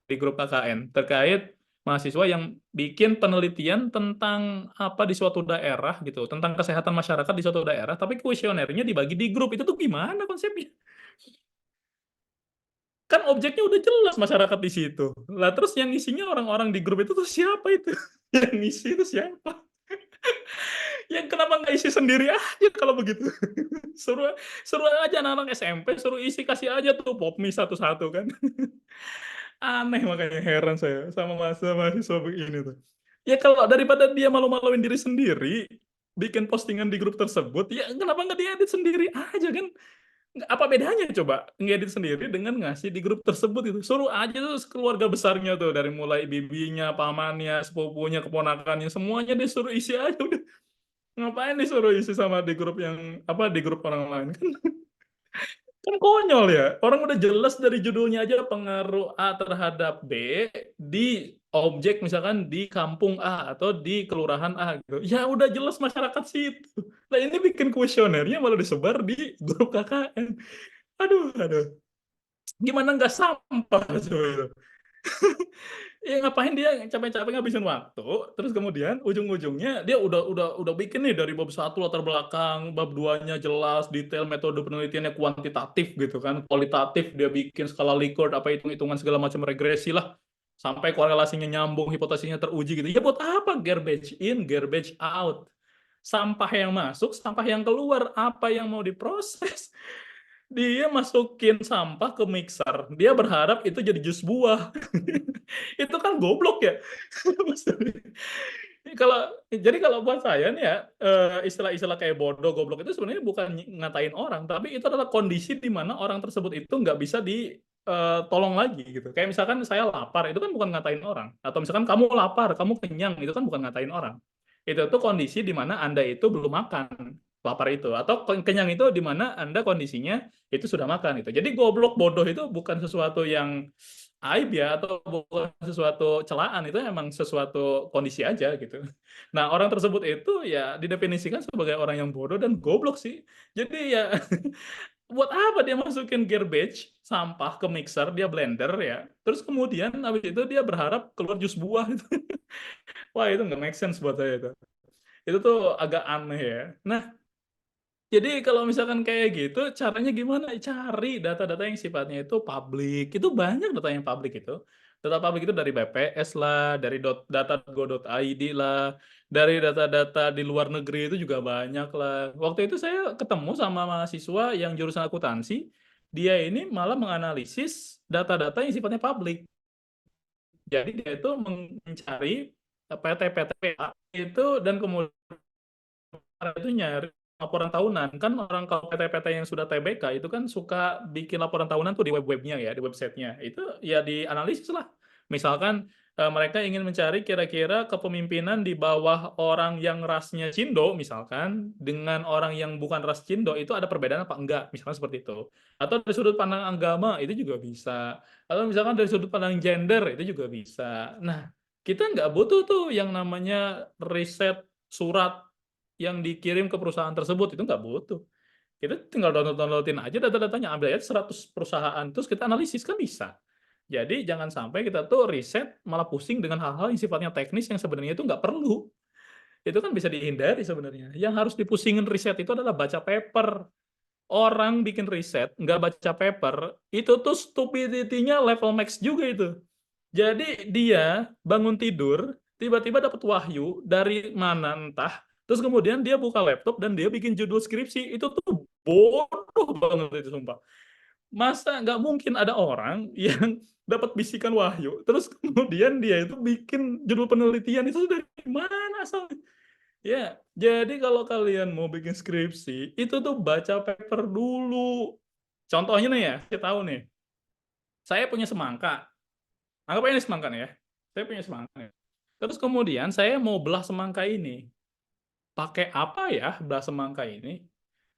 di grup KKN terkait mahasiswa yang bikin penelitian tentang apa di suatu daerah gitu, tentang kesehatan masyarakat di suatu daerah, tapi kuesionernya dibagi di grup. Itu tuh gimana konsepnya? Kan objeknya udah jelas masyarakat di situ. Lah terus yang isinya orang-orang di grup itu tuh siapa itu? Yang ngisi itu siapa? Yang kenapa nggak isi sendiri aja kalau begitu? Suruh suruh aja anak-anak SMP, suruh isi kasih aja tuh popmi satu-satu kan. Aneh, makanya heran saya sama mahasiswa begini tuh. Ya kalau daripada dia malu-maluin diri sendiri, bikin postingan di grup tersebut, ya kenapa nggak diedit sendiri aja kan? Apa bedanya coba ngedit sendiri dengan ngasih di grup tersebut itu? Suruh aja tuh keluarga besarnya tuh dari mulai bibinya, pamannya, sepupunya, keponakannya, semuanya disuruh isi aja udah. Ngapain disuruh isi sama di grup yang apa di grup orang lain kan? Kan konyol ya. Orang udah jelas dari judulnya aja pengaruh A terhadap B di objek misalkan di kampung A atau di kelurahan A gitu. Ya udah jelas masyarakat situ. Nah ini bikin kuesionernya malah disebar di grup KKN. Aduh, aduh. Gimana nggak sampah coba itu? Ya ngapain dia capek-capek ngabisin waktu, terus kemudian ujung-ujungnya dia udah bikin nih dari bab satu latar belakang, bab 2-nya jelas, detail metode penelitiannya kuantitatif gitu kan, kualitatif dia bikin skala Likert, apa hitung-hitungan segala macam regresi lah, sampai korelasinya nyambung, hipotesisnya teruji gitu. Ya buat apa garbage in, garbage out? Sampah yang masuk, sampah yang keluar, apa yang mau diproses? Dia masukin sampah ke mixer, dia berharap itu jadi jus buah. Itu kan goblok ya. Kalau jadi kalau buat saya nih ya, istilah-istilah kayak bodoh, goblok itu sebenarnya bukan ngatain orang, tapi itu adalah kondisi di mana orang tersebut itu nggak bisa ditolong lagi gitu. Kayak misalkan saya lapar, itu kan bukan ngatain orang. Atau misalkan kamu lapar, kamu kenyang, itu kan bukan ngatain orang. Itu tuh kondisi di mana Anda itu belum makan, lapar itu. Atau kenyang itu di mana Anda kondisinya itu sudah makan itu. Jadi goblok, bodoh itu bukan sesuatu yang aib ya atau bukan sesuatu celaan, itu emang sesuatu kondisi aja gitu. Nah orang tersebut itu ya didefinisikan sebagai orang yang bodoh dan goblok sih. Jadi ya buat apa dia masukin garbage sampah ke mixer, dia blender ya, terus kemudian habis itu dia berharap keluar jus buah itu. Wah itu nggak make sense buat saya itu tuh agak aneh ya. Nah jadi kalau misalkan kayak gitu, caranya gimana? Cari data-data yang sifatnya itu publik. Itu banyak data yang publik itu. Data publik itu dari BPS lah, dari data.go.id lah, Dari data-data di luar negeri itu juga banyak lah. Waktu itu saya ketemu sama mahasiswa yang jurusan akuntansi, dia ini malah menganalisis data-data yang sifatnya publik. Jadi dia itu mencari PT-PT itu dan kemudian itu nyari laporan tahunan. Kan orang kalau PT-PT yang sudah TBK itu kan suka bikin laporan tahunan tuh di web-webnya ya, di websitenya. Itu ya dianalisis lah. Misalkan mereka ingin mencari kira-kira kepemimpinan di bawah orang yang rasnya Cindo misalkan dengan orang yang bukan ras Cindo itu ada perbedaan apa enggak, misalkan seperti itu. Atau dari sudut pandang agama itu juga bisa. Atau misalkan dari sudut pandang gender itu juga bisa. Nah, kita nggak butuh tuh yang namanya riset surat yang dikirim ke perusahaan tersebut, itu nggak butuh. Kita tinggal downloadin aja data-datanya, ambil aja 100 perusahaan, terus kita analisis, kan bisa. Jadi jangan sampai kita tuh riset malah pusing dengan hal-hal yang sifatnya teknis yang sebenarnya itu nggak perlu. Itu kan bisa dihindari sebenarnya. Yang harus dipusingin riset itu adalah baca paper. Orang bikin riset, nggak baca paper, itu tuh stupidity-nya level max juga itu. Jadi dia bangun tidur, tiba-tiba dapat wahyu dari mana entah, terus kemudian dia buka laptop dan dia bikin judul skripsi. Itu tuh bodoh banget itu, sumpah. Masa nggak mungkin ada orang yang dapat bisikan wahyu, terus kemudian dia itu bikin judul penelitian, itu dari mana asalnya? Ya, jadi kalau kalian mau bikin skripsi, itu tuh baca paper dulu. Contohnya nih ya, saya tahu nih, saya punya semangka. Anggap aja ini semangka nih ya. Saya punya semangka nih. Terus kemudian saya mau belah semangka ini. Pakai apa ya belah semangka ini?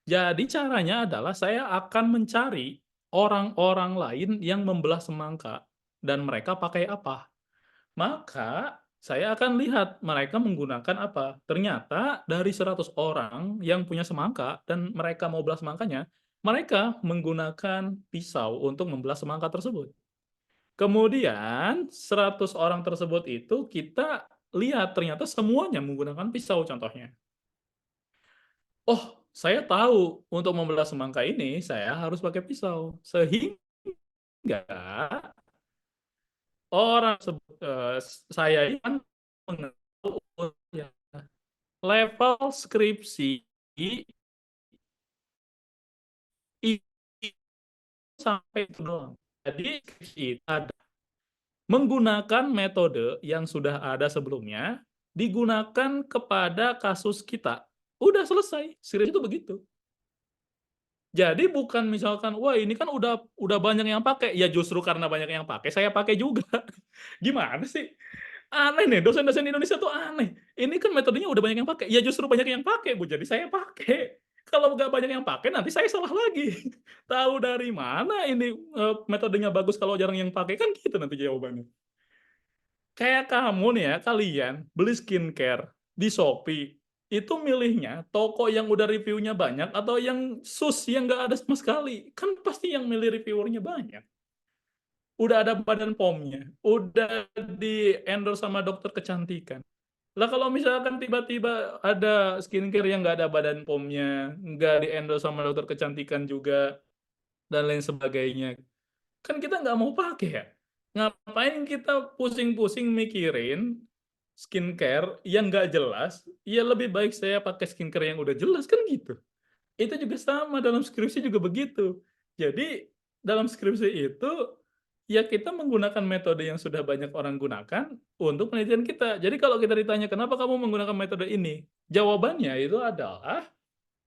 Jadi caranya adalah saya akan mencari orang-orang lain yang membelah semangka. Dan mereka pakai apa? Maka saya akan lihat mereka menggunakan apa. Ternyata dari 100 orang yang punya semangka dan mereka mau belah semangkanya, mereka menggunakan pisau untuk membelah semangka tersebut. Kemudian 100 orang tersebut itu kita lihat ternyata semuanya menggunakan pisau contohnya. Oh, saya tahu untuk membelah semangka ini saya harus pakai pisau. Sehingga orang saya ini kan mengetahui ya, level skripsi itu sampai itu doang. Jadi skripsi itu ada menggunakan metode yang sudah ada sebelumnya, digunakan kepada kasus kita. Udah selesai, skripsi itu begitu. Jadi bukan misalkan, wah ini kan udah banyak yang pakai, ya justru karena banyak yang pakai, saya pakai juga. Gimana sih? Aneh nih, dosen-dosen Indonesia tuh aneh. Ini kan metodenya udah banyak yang pakai, ya justru banyak yang pakai, Bu, jadi saya pakai. Kalau nggak banyak yang pakai, nanti saya salah lagi. Tahu dari mana ini metodenya bagus kalau jarang yang pakai, kan gitu nanti jawabannya. Kayak kamu nih ya, kalian beli skincare di Shopee, itu milihnya toko yang udah reviewnya banyak atau yang sus yang nggak ada sama sekali? Kan pasti yang milih reviewernya banyak. Udah ada badan POM-nya, udah di-endorse sama dokter kecantikan. Lah kalau misalkan tiba-tiba ada skincare yang nggak ada badan POM-nya, nggak di-endorse sama dokter kecantikan juga, dan lain sebagainya, kan kita nggak mau pakai ya. Ngapain kita pusing-pusing mikirin skincare yang nggak jelas, ya lebih baik saya pakai skincare yang udah jelas, kan gitu. Itu juga sama, dalam skripsi juga begitu. Jadi dalam skripsi itu, ya kita menggunakan metode yang sudah banyak orang gunakan untuk penelitian kita. Jadi kalau kita ditanya, "Kenapa kamu menggunakan metode ini?" Jawabannya itu adalah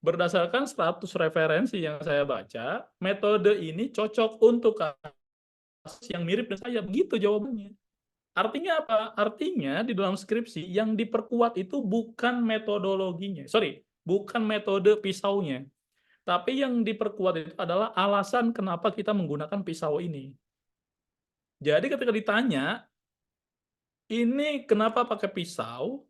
berdasarkan 100 referensi yang saya baca, metode ini cocok untuk kasus yang mirip dengan saya, begitu jawabannya. Artinya apa? Artinya di dalam skripsi yang diperkuat itu bukan metodologinya, sorry, bukan metode pisaunya, tapi yang diperkuat itu adalah alasan kenapa kita menggunakan pisau ini. Jadi ketika ditanya, ini kenapa pakai pisau?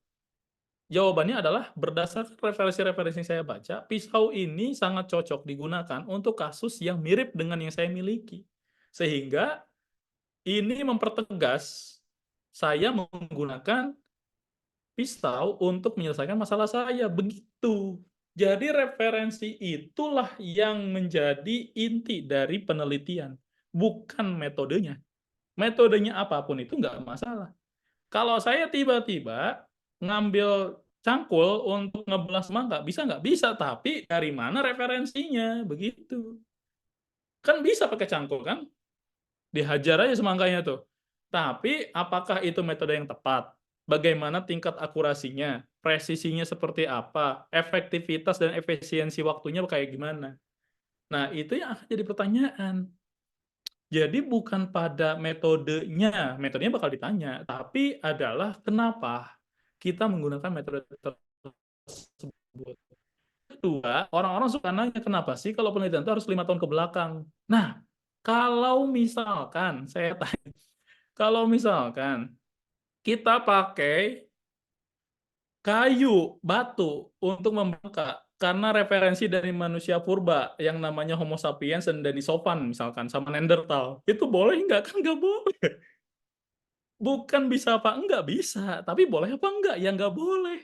Jawabannya adalah berdasarkan referensi-referensi yang saya baca, pisau ini sangat cocok digunakan untuk kasus yang mirip dengan yang saya miliki. Sehingga ini mempertegas saya menggunakan pisau untuk menyelesaikan masalah saya, begitu. Jadi referensi itulah yang menjadi inti dari penelitian, bukan metodenya. Metodenya apapun itu nggak masalah. Kalau saya tiba-tiba ngambil cangkul untuk ngebelah semangka, bisa nggak? Bisa, tapi dari mana referensinya? Begitu. Kan bisa pakai cangkul kan? Dihajar aja semangkanya tuh. Tapi apakah itu metode yang tepat? Bagaimana tingkat akurasinya? Presisinya seperti apa? Efektivitas dan efisiensi waktunya kayak gimana? Nah, itu yang akan jadi pertanyaan. Jadi bukan pada metodenya, metodenya bakal ditanya, tapi adalah kenapa kita menggunakan metode tersebut. Kedua, orang-orang suka nanya kenapa sih kalau penelitian itu harus 5 tahun ke belakang. Nah, kalau misalkan saya tanya, kalau misalkan kita pakai kayu, batu untuk membangka karena referensi dari manusia purba yang namanya Homo sapiens dan Denisovan misalkan sama Neanderthal, itu boleh nggak? Kan nggak boleh. Bukan bisa apa enggak, bisa. Tapi boleh apa enggak? Ya nggak boleh.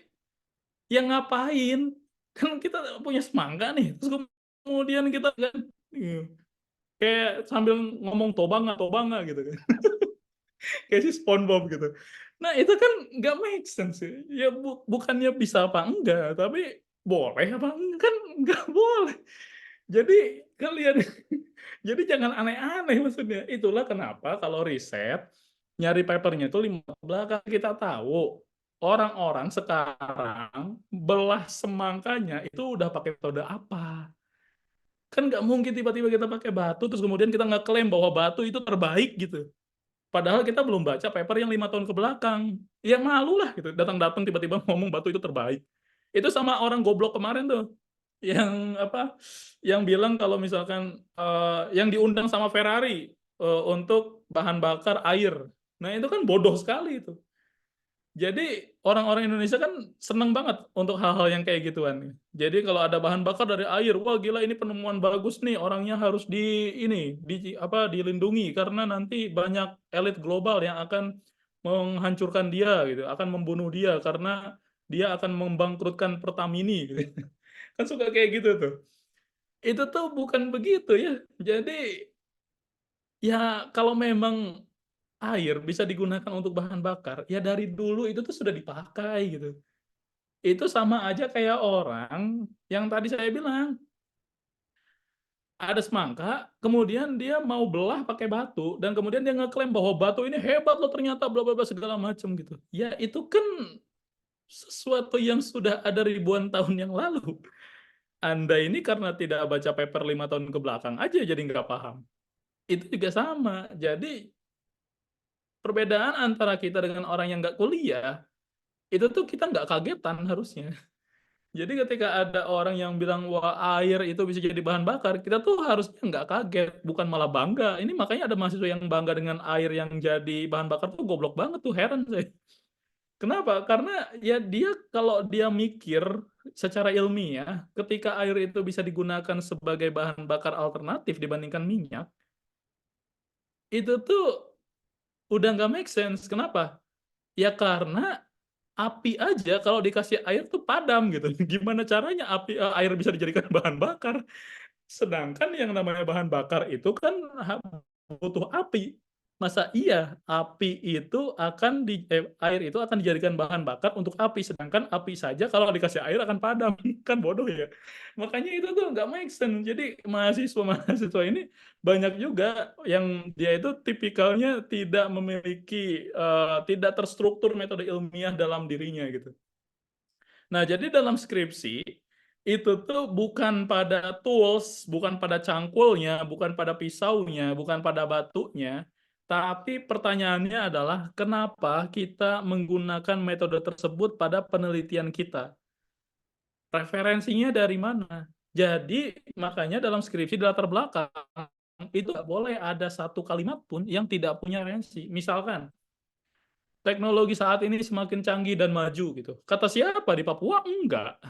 Ya ngapain? Kan kita punya semangka nih, terus kemudian kita kan kayak sambil ngomong toba nggak gitu kan. Kayak si SpongeBob gitu. Nah itu kan nggak make sense ya. Ya bukannya bisa apa enggak, tapi boleh apa enggak kan nggak boleh. Jadi kalian jadi jangan aneh-aneh maksudnya. Itulah kenapa kalau riset nyari papernya itu 5 tahun belakang. Kita tahu orang-orang sekarang belah semangkanya itu udah pakai metode apa. Kan nggak mungkin tiba-tiba kita pakai batu terus kemudian kita ngeklaim bahwa batu itu terbaik gitu. Padahal kita belum baca paper yang 5 tahun ke belakang. Ya malu lah gitu. Datang-datang tiba-tiba ngomong batu itu terbaik. Itu sama orang goblok kemarin tuh. Yang apa? Yang bilang kalau misalkan yang diundang sama Ferrari untuk bahan bakar air. Nah itu kan bodoh sekali itu. Jadi orang-orang Indonesia kan seneng banget untuk hal-hal yang kayak gituan. Jadi kalau ada bahan bakar dari air, wah gila ini penemuan bagus nih, orangnya harus dilindungi karena nanti banyak elit global yang akan menghancurkan dia gitu, akan membunuh dia karena dia akan membangkrutkan Pertamini gitu. Kan suka kayak gitu tuh. Itu tuh bukan begitu ya. Jadi ya kalau memang air bisa digunakan untuk bahan bakar, ya dari dulu itu tuh sudah dipakai gitu. Itu sama aja kayak orang yang tadi saya bilang, ada semangka, kemudian dia mau belah pakai batu, dan kemudian dia ngeklaim bahwa batu ini hebat loh ternyata, bla bla bla segala macam gitu. Ya itu kan sesuatu yang sudah ada ribuan tahun yang lalu. Anda ini karena tidak baca paper 5 tahun ke belakang aja jadi nggak paham. Itu juga sama. Jadi perbedaan antara kita dengan orang yang nggak kuliah, itu tuh kita nggak kagetan harusnya. Jadi ketika ada orang yang bilang, wah air itu bisa jadi bahan bakar, kita tuh harusnya nggak kaget, bukan malah bangga. Ini makanya ada mahasiswa yang bangga dengan air yang jadi bahan bakar tuh goblok banget tuh, heran saya. Kenapa? Karena ya dia kalau dia mikir secara ilmiah, ketika air itu bisa digunakan sebagai bahan bakar alternatif dibandingkan minyak, itu tuh udah nggak make sense. Kenapa? Ya karena api aja kalau dikasih air tuh padam gitu. Gimana caranya air bisa dijadikan bahan bakar? Sedangkan yang namanya bahan bakar itu kan butuh api. Masa iya air itu akan dijadikan bahan bakar untuk api, sedangkan api saja kalau dikasih air akan padam. Kan bodoh ya. Makanya itu tuh nggak make sense. Jadi mahasiswa-mahasiswa ini banyak juga yang dia itu tipikalnya tidak memiliki tidak terstruktur metode ilmiah dalam dirinya gitu. Nah, jadi dalam skripsi itu tuh bukan pada tools, bukan pada cangkulnya, bukan pada pisaunya, bukan pada batunya, tapi pertanyaannya adalah kenapa kita menggunakan metode tersebut pada penelitian kita? Referensinya dari mana? Jadi makanya dalam skripsi di latar belakang itu nggak boleh ada satu kalimat pun yang tidak punya referensi. Misalkan teknologi saat ini semakin canggih dan maju gitu. Kata siapa di Papua? Enggak.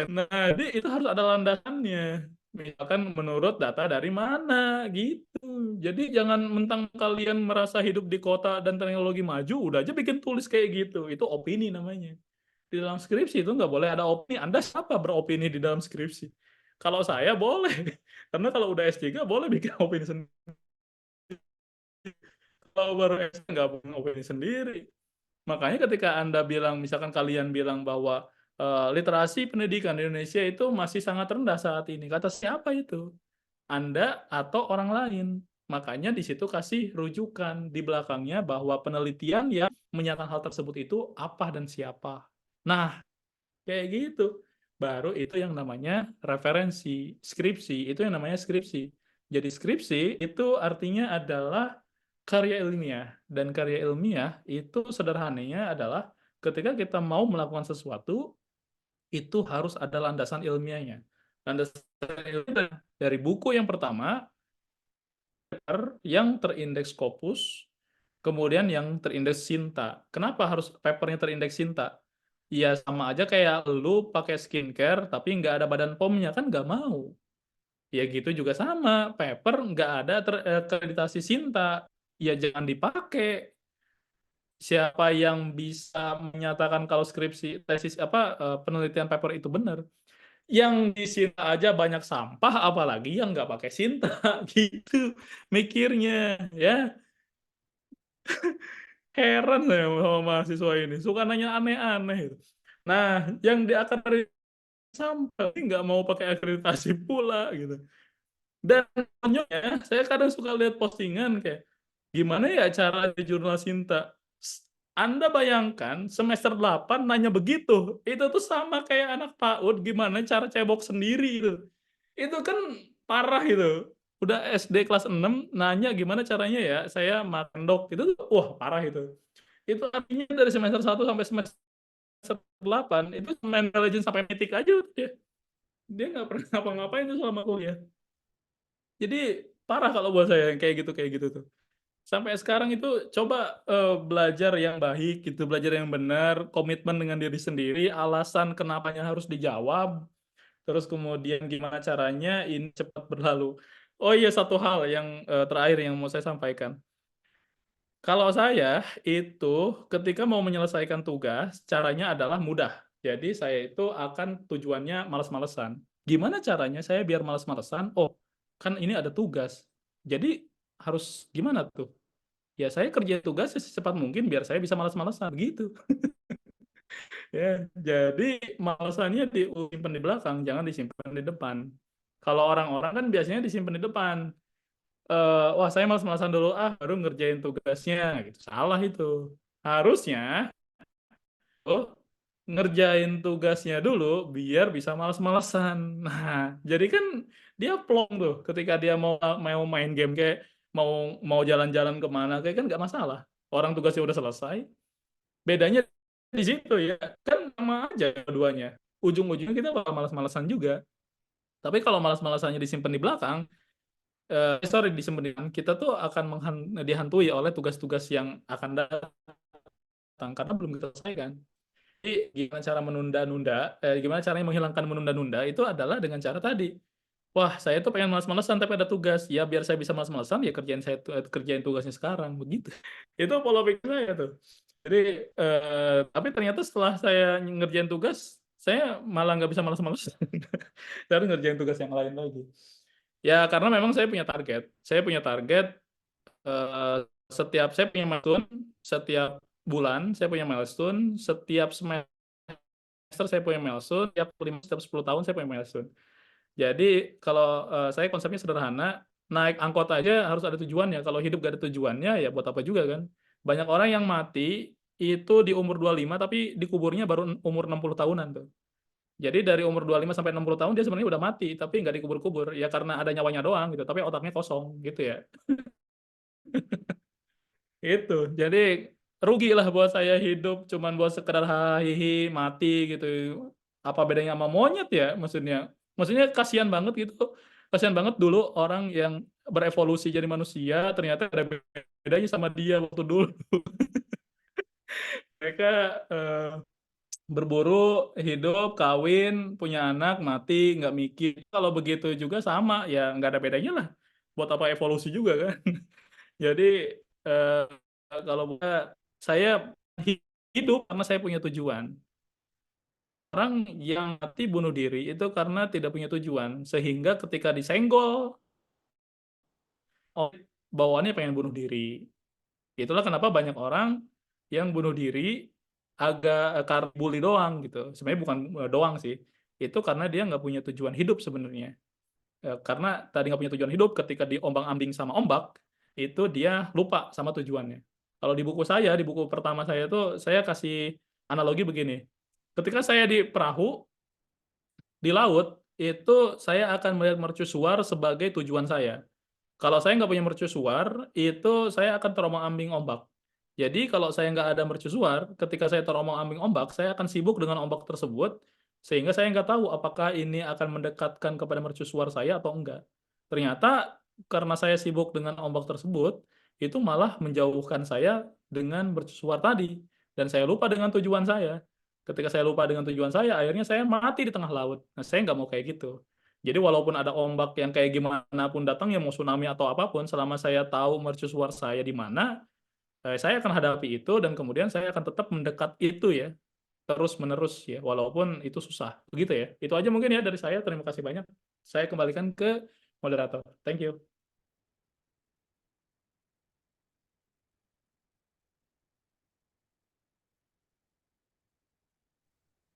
Nah, jadi itu harus ada landasannya. Misalkan menurut data dari mana gitu. Jadi jangan mentang kalian merasa hidup di kota dan teknologi maju, udah aja bikin tulis kayak gitu. Itu opini namanya. Di dalam skripsi itu nggak boleh ada opini. Anda siapa beropini di dalam skripsi? Kalau saya boleh. Karena kalau udah S3 boleh bikin opini sendiri. Kalau baru SD nggak punya opini sendiri. Makanya ketika Anda bilang, misalkan kalian bilang bahwa literasi pendidikan di Indonesia itu masih sangat rendah saat ini. Kata siapa itu? Anda atau orang lain. Makanya di situ kasih rujukan di belakangnya bahwa penelitian yang menyatakan hal tersebut itu apa dan siapa. Nah, kayak gitu. Baru itu yang namanya referensi. Skripsi, itu yang namanya skripsi. Jadi skripsi itu artinya adalah karya ilmiah. Dan karya ilmiah itu sederhananya adalah ketika kita mau melakukan sesuatu, itu harus ada landasan ilmiahnya. Landasan ilmiah dari buku yang pertama, yang terindeks Scopus, kemudian yang terindeks Sinta. Kenapa harus papernya terindeks Sinta? Ya sama aja kayak lu pakai skincare tapi nggak ada badan POM-nya, kan nggak mau. Ya gitu juga sama, paper nggak ada akreditasi Sinta, ya jangan dipakai. Siapa yang bisa menyatakan kalau skripsi tesis apa penelitian paper itu benar? Yang di Sinta aja banyak sampah, apalagi yang nggak pakai Sinta gitu mikirnya ya. Heran saya sama mahasiswa ini, suka nanya aneh-aneh itu. Nah, yang di akreditasi sampai nggak mau pakai akreditasi pula gitu. Dan konyolnya, saya kadang suka lihat postingan kayak, gimana ya cara di jurnal Sinta? Anda bayangkan semester 8 nanya begitu. Itu tuh sama kayak anak PAUD gimana cara cebok sendiri itu. Itu kan parah itu. Udah SD kelas 6 nanya gimana caranya ya saya makan dok. Itu tuh wah parah itu. Itu artinya dari semester 1 sampai semester 8 itu main Legends sampai Mythic aja dia. Dia nggak pernah ngapa-ngapain tuh selama kuliah. Jadi parah kalau buat saya yang kayak gitu tuh. Sampai sekarang itu coba belajar yang baik gitu, belajar yang benar, komitmen dengan diri sendiri, alasan kenapanya harus dijawab, terus kemudian gimana caranya ini cepat berlalu. Oh iya satu hal yang terakhir yang mau saya sampaikan. Kalau saya itu ketika mau menyelesaikan tugas, caranya adalah mudah. Jadi saya itu akan tujuannya males-malesan. Gimana caranya saya biar males-malesan? Oh, kan ini ada tugas. Jadi harus gimana tuh? Ya saya kerja tugas secepat mungkin biar saya bisa males-malesan gitu. Ya, jadi malesannya disimpan di belakang, jangan disimpan di depan. Kalau orang-orang kan biasanya disimpan di depan. Wah saya males-malesan dulu baru ngerjain tugasnya gitu. Salah itu. Harusnya oh, ngerjain tugasnya dulu biar bisa males-malesan. Nah, jadi kan dia plong tuh ketika dia mau main game kayak mau mau jalan-jalan kemana kayak kan nggak masalah. Orang tugasnya udah selesai. Bedanya di situ ya kan sama aja keduanya. Ujung-ujungnya kita bakal malas-malasan juga. Tapi kalau malas-malasannya disimpan di belakang, sorry disimpan di belakang, kita tuh akan dihantui oleh tugas-tugas yang akan datang karena belum kita selesaikan. Jadi gimana cara menunda-nunda, gimana caranya menghilangkan menunda-nunda itu adalah dengan cara tadi. Wah, saya tuh pengen malas-malasan tapi ada tugas. Ya biar saya bisa malas-malasan ya kerjain tugasnya sekarang begitu. Itu pola pikir saya tuh. Jadi tapi ternyata setelah saya ngerjain tugas, saya malah nggak bisa malas-malasan. Saya harus ngerjain tugas yang lain lagi. Ya karena memang saya punya target. Saya punya target saya punya milestone setiap bulan, saya punya milestone setiap semester saya punya milestone, setiap 10 tahun saya punya milestone. Jadi kalau saya konsepnya sederhana, naik angkot aja harus ada tujuannya. Kalau hidup gak ada tujuannya ya buat apa juga kan. Banyak orang yang mati itu di umur 25 tapi dikuburnya baru umur 60 tahunan tuh. Jadi dari umur 25 sampai 60 tahun dia sebenarnya udah mati tapi nggak dikubur-kubur ya karena ada nyawanya doang gitu, tapi otaknya kosong gitu ya. Itu. Jadi rugilah buat saya hidup cuman buat sekedar hahihi mati gitu. Apa bedanya sama monyet ya maksudnya? Maksudnya kasihan banget gitu. Kasihan banget dulu orang yang berevolusi jadi manusia ternyata ada bedanya sama dia waktu dulu. Mereka berburu, hidup, kawin, punya anak, mati, nggak mikir. Kalau begitu juga sama, ya nggak ada bedanya lah. Buat apa evolusi juga kan? Jadi eh, kalau saya hidup karena saya punya tujuan. Orang yang mati bunuh diri itu karena tidak punya tujuan, sehingga ketika disenggol, oh, bawaannya pengen bunuh diri. Itulah kenapa banyak orang yang bunuh diri agak karena bully doang gitu. Sebenarnya bukan doang sih. Itu karena dia nggak punya tujuan hidup sebenarnya. Karena tadi nggak punya tujuan hidup, ketika diombang-ambing sama ombak, itu dia lupa sama tujuannya. Kalau di buku saya, di buku pertama saya tuh, saya kasih analogi begini. Ketika saya di perahu, di laut, itu saya akan melihat mercusuar sebagai tujuan saya. Kalau saya nggak punya mercusuar, itu saya akan terombang-ambing ombak. Jadi kalau saya nggak ada mercusuar, ketika saya terombang-ambing ombak, saya akan sibuk dengan ombak tersebut, sehingga saya nggak tahu apakah ini akan mendekatkan kepada mercusuar saya atau enggak. Ternyata karena saya sibuk dengan ombak tersebut, itu malah menjauhkan saya dengan mercusuar tadi. Dan saya lupa dengan tujuan saya. Ketika saya lupa dengan tujuan saya, akhirnya saya mati di tengah laut. Nah, saya nggak mau kayak gitu. Jadi walaupun ada ombak yang kayak gimana pun datang, ya mau tsunami atau apapun, selama saya tahu mercusuar saya di mana, saya akan hadapi itu dan kemudian saya akan tetap mendekat itu ya, terus menerus ya, walaupun itu susah. Begitu ya. Itu aja mungkin ya dari saya. Terima kasih banyak. Saya kembalikan ke moderator. Thank you.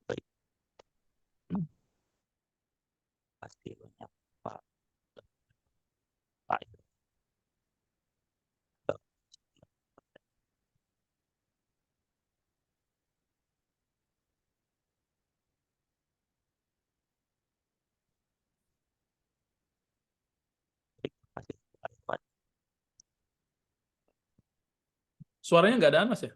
Baik, pasti banyak Pak. Pak. Baik, pasti Pak. Suaranya nggak ada Mas ya?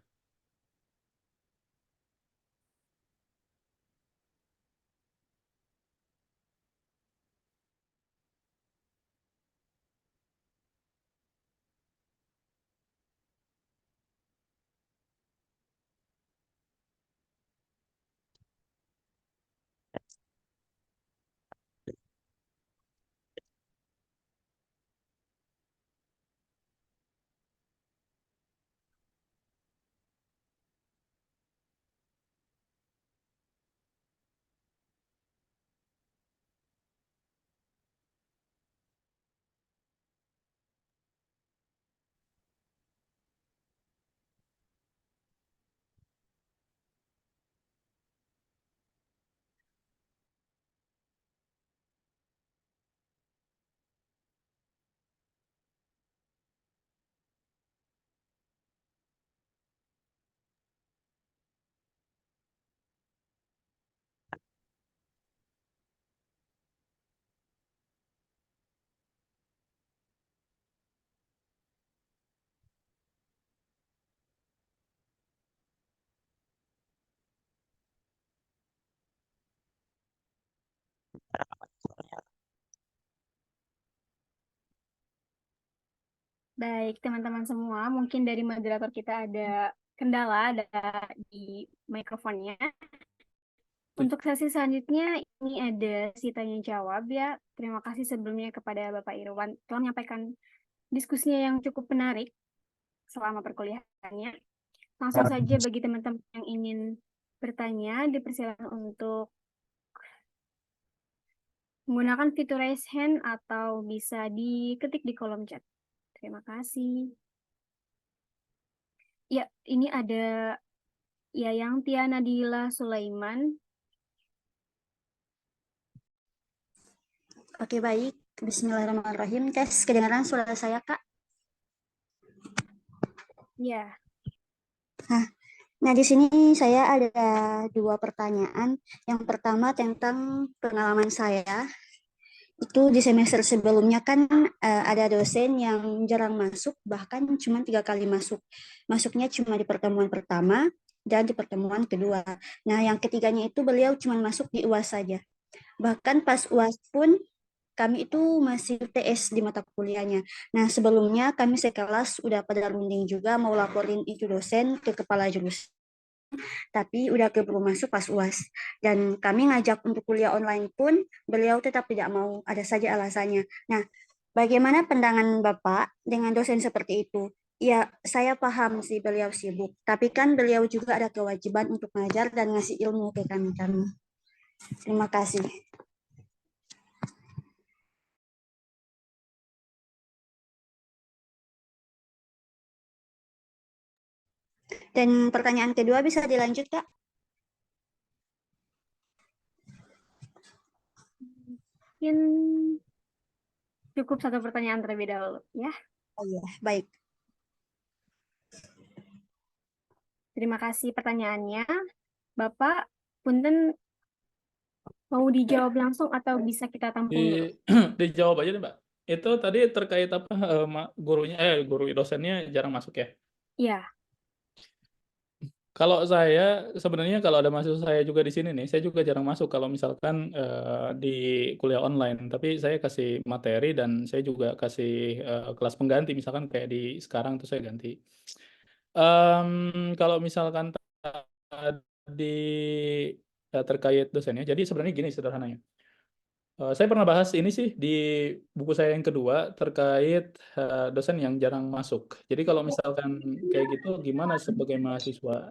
Suaranya Baik, teman-teman semua, mungkin dari moderator kita ada kendala ada di mikrofonnya. Untuk sesi selanjutnya, ini ada sesi tanya jawab ya. Terima kasih sebelumnya kepada Bapak Irwan telah menyampaikan diskusinya yang cukup menarik selama perkuliahannya. Langsung saja bagi teman-teman yang ingin bertanya, dipersilakan untuk menggunakan fitur raise hand atau bisa diketik di kolom chat. Terima kasih. Ya, ini ada Yayang Tia Nadila Sulaiman. Oke, baik. Bismillahirrahmanirrahim. Tes kedengaran suara saya, Kak? Ya, Nah, di sini saya ada dua pertanyaan. Yang pertama tentang pengalaman saya. Itu di semester sebelumnya kan ada dosen yang jarang masuk, bahkan cuma 3 kali masuk. Masuknya cuma di pertemuan pertama dan di pertemuan kedua. Nah, yang ketiganya itu beliau cuma masuk di UAS saja. Bahkan pas UAS pun kami itu masih TS di mata kuliahnya. Nah, sebelumnya kami sekelas udah pada runding juga mau laporin itu dosen ke kepala jurusan, tapi udah keburu masuk pas UAS. Dan kami ngajak untuk kuliah online pun beliau tetap tidak mau, ada saja alasannya. Nah, bagaimana pandangan Bapak dengan dosen seperti itu? Ya, saya paham sih beliau sibuk, tapi kan beliau juga ada kewajiban untuk mengajar dan ngasih ilmu ke kami-kami. Terima kasih. Dan pertanyaan kedua bisa dilanjut, Kak? Mungkin cukup satu pertanyaan terlebih dahulu, ya. Oh iya, baik. Terima kasih pertanyaannya. Bapak, punten mau dijawab langsung atau bisa kita tampung dulu? Dijawab aja deh, Mbak. Itu tadi terkait apa gurunya guru dosennya jarang masuk ya? Iya. Kalau saya sebenarnya kalau ada mahasiswa saya juga di sini nih, saya juga jarang masuk kalau misalkan di kuliah online. Tapi saya kasih materi dan saya juga kasih kelas pengganti, misalkan kayak di sekarang tuh saya ganti. Kalau misalkan tadi terkait dosennya, jadi sebenarnya gini sederhananya. Saya pernah bahas ini sih di buku saya yang kedua terkait dosen yang jarang masuk. Jadi kalau misalkan kayak gitu, gimana sebagai mahasiswa?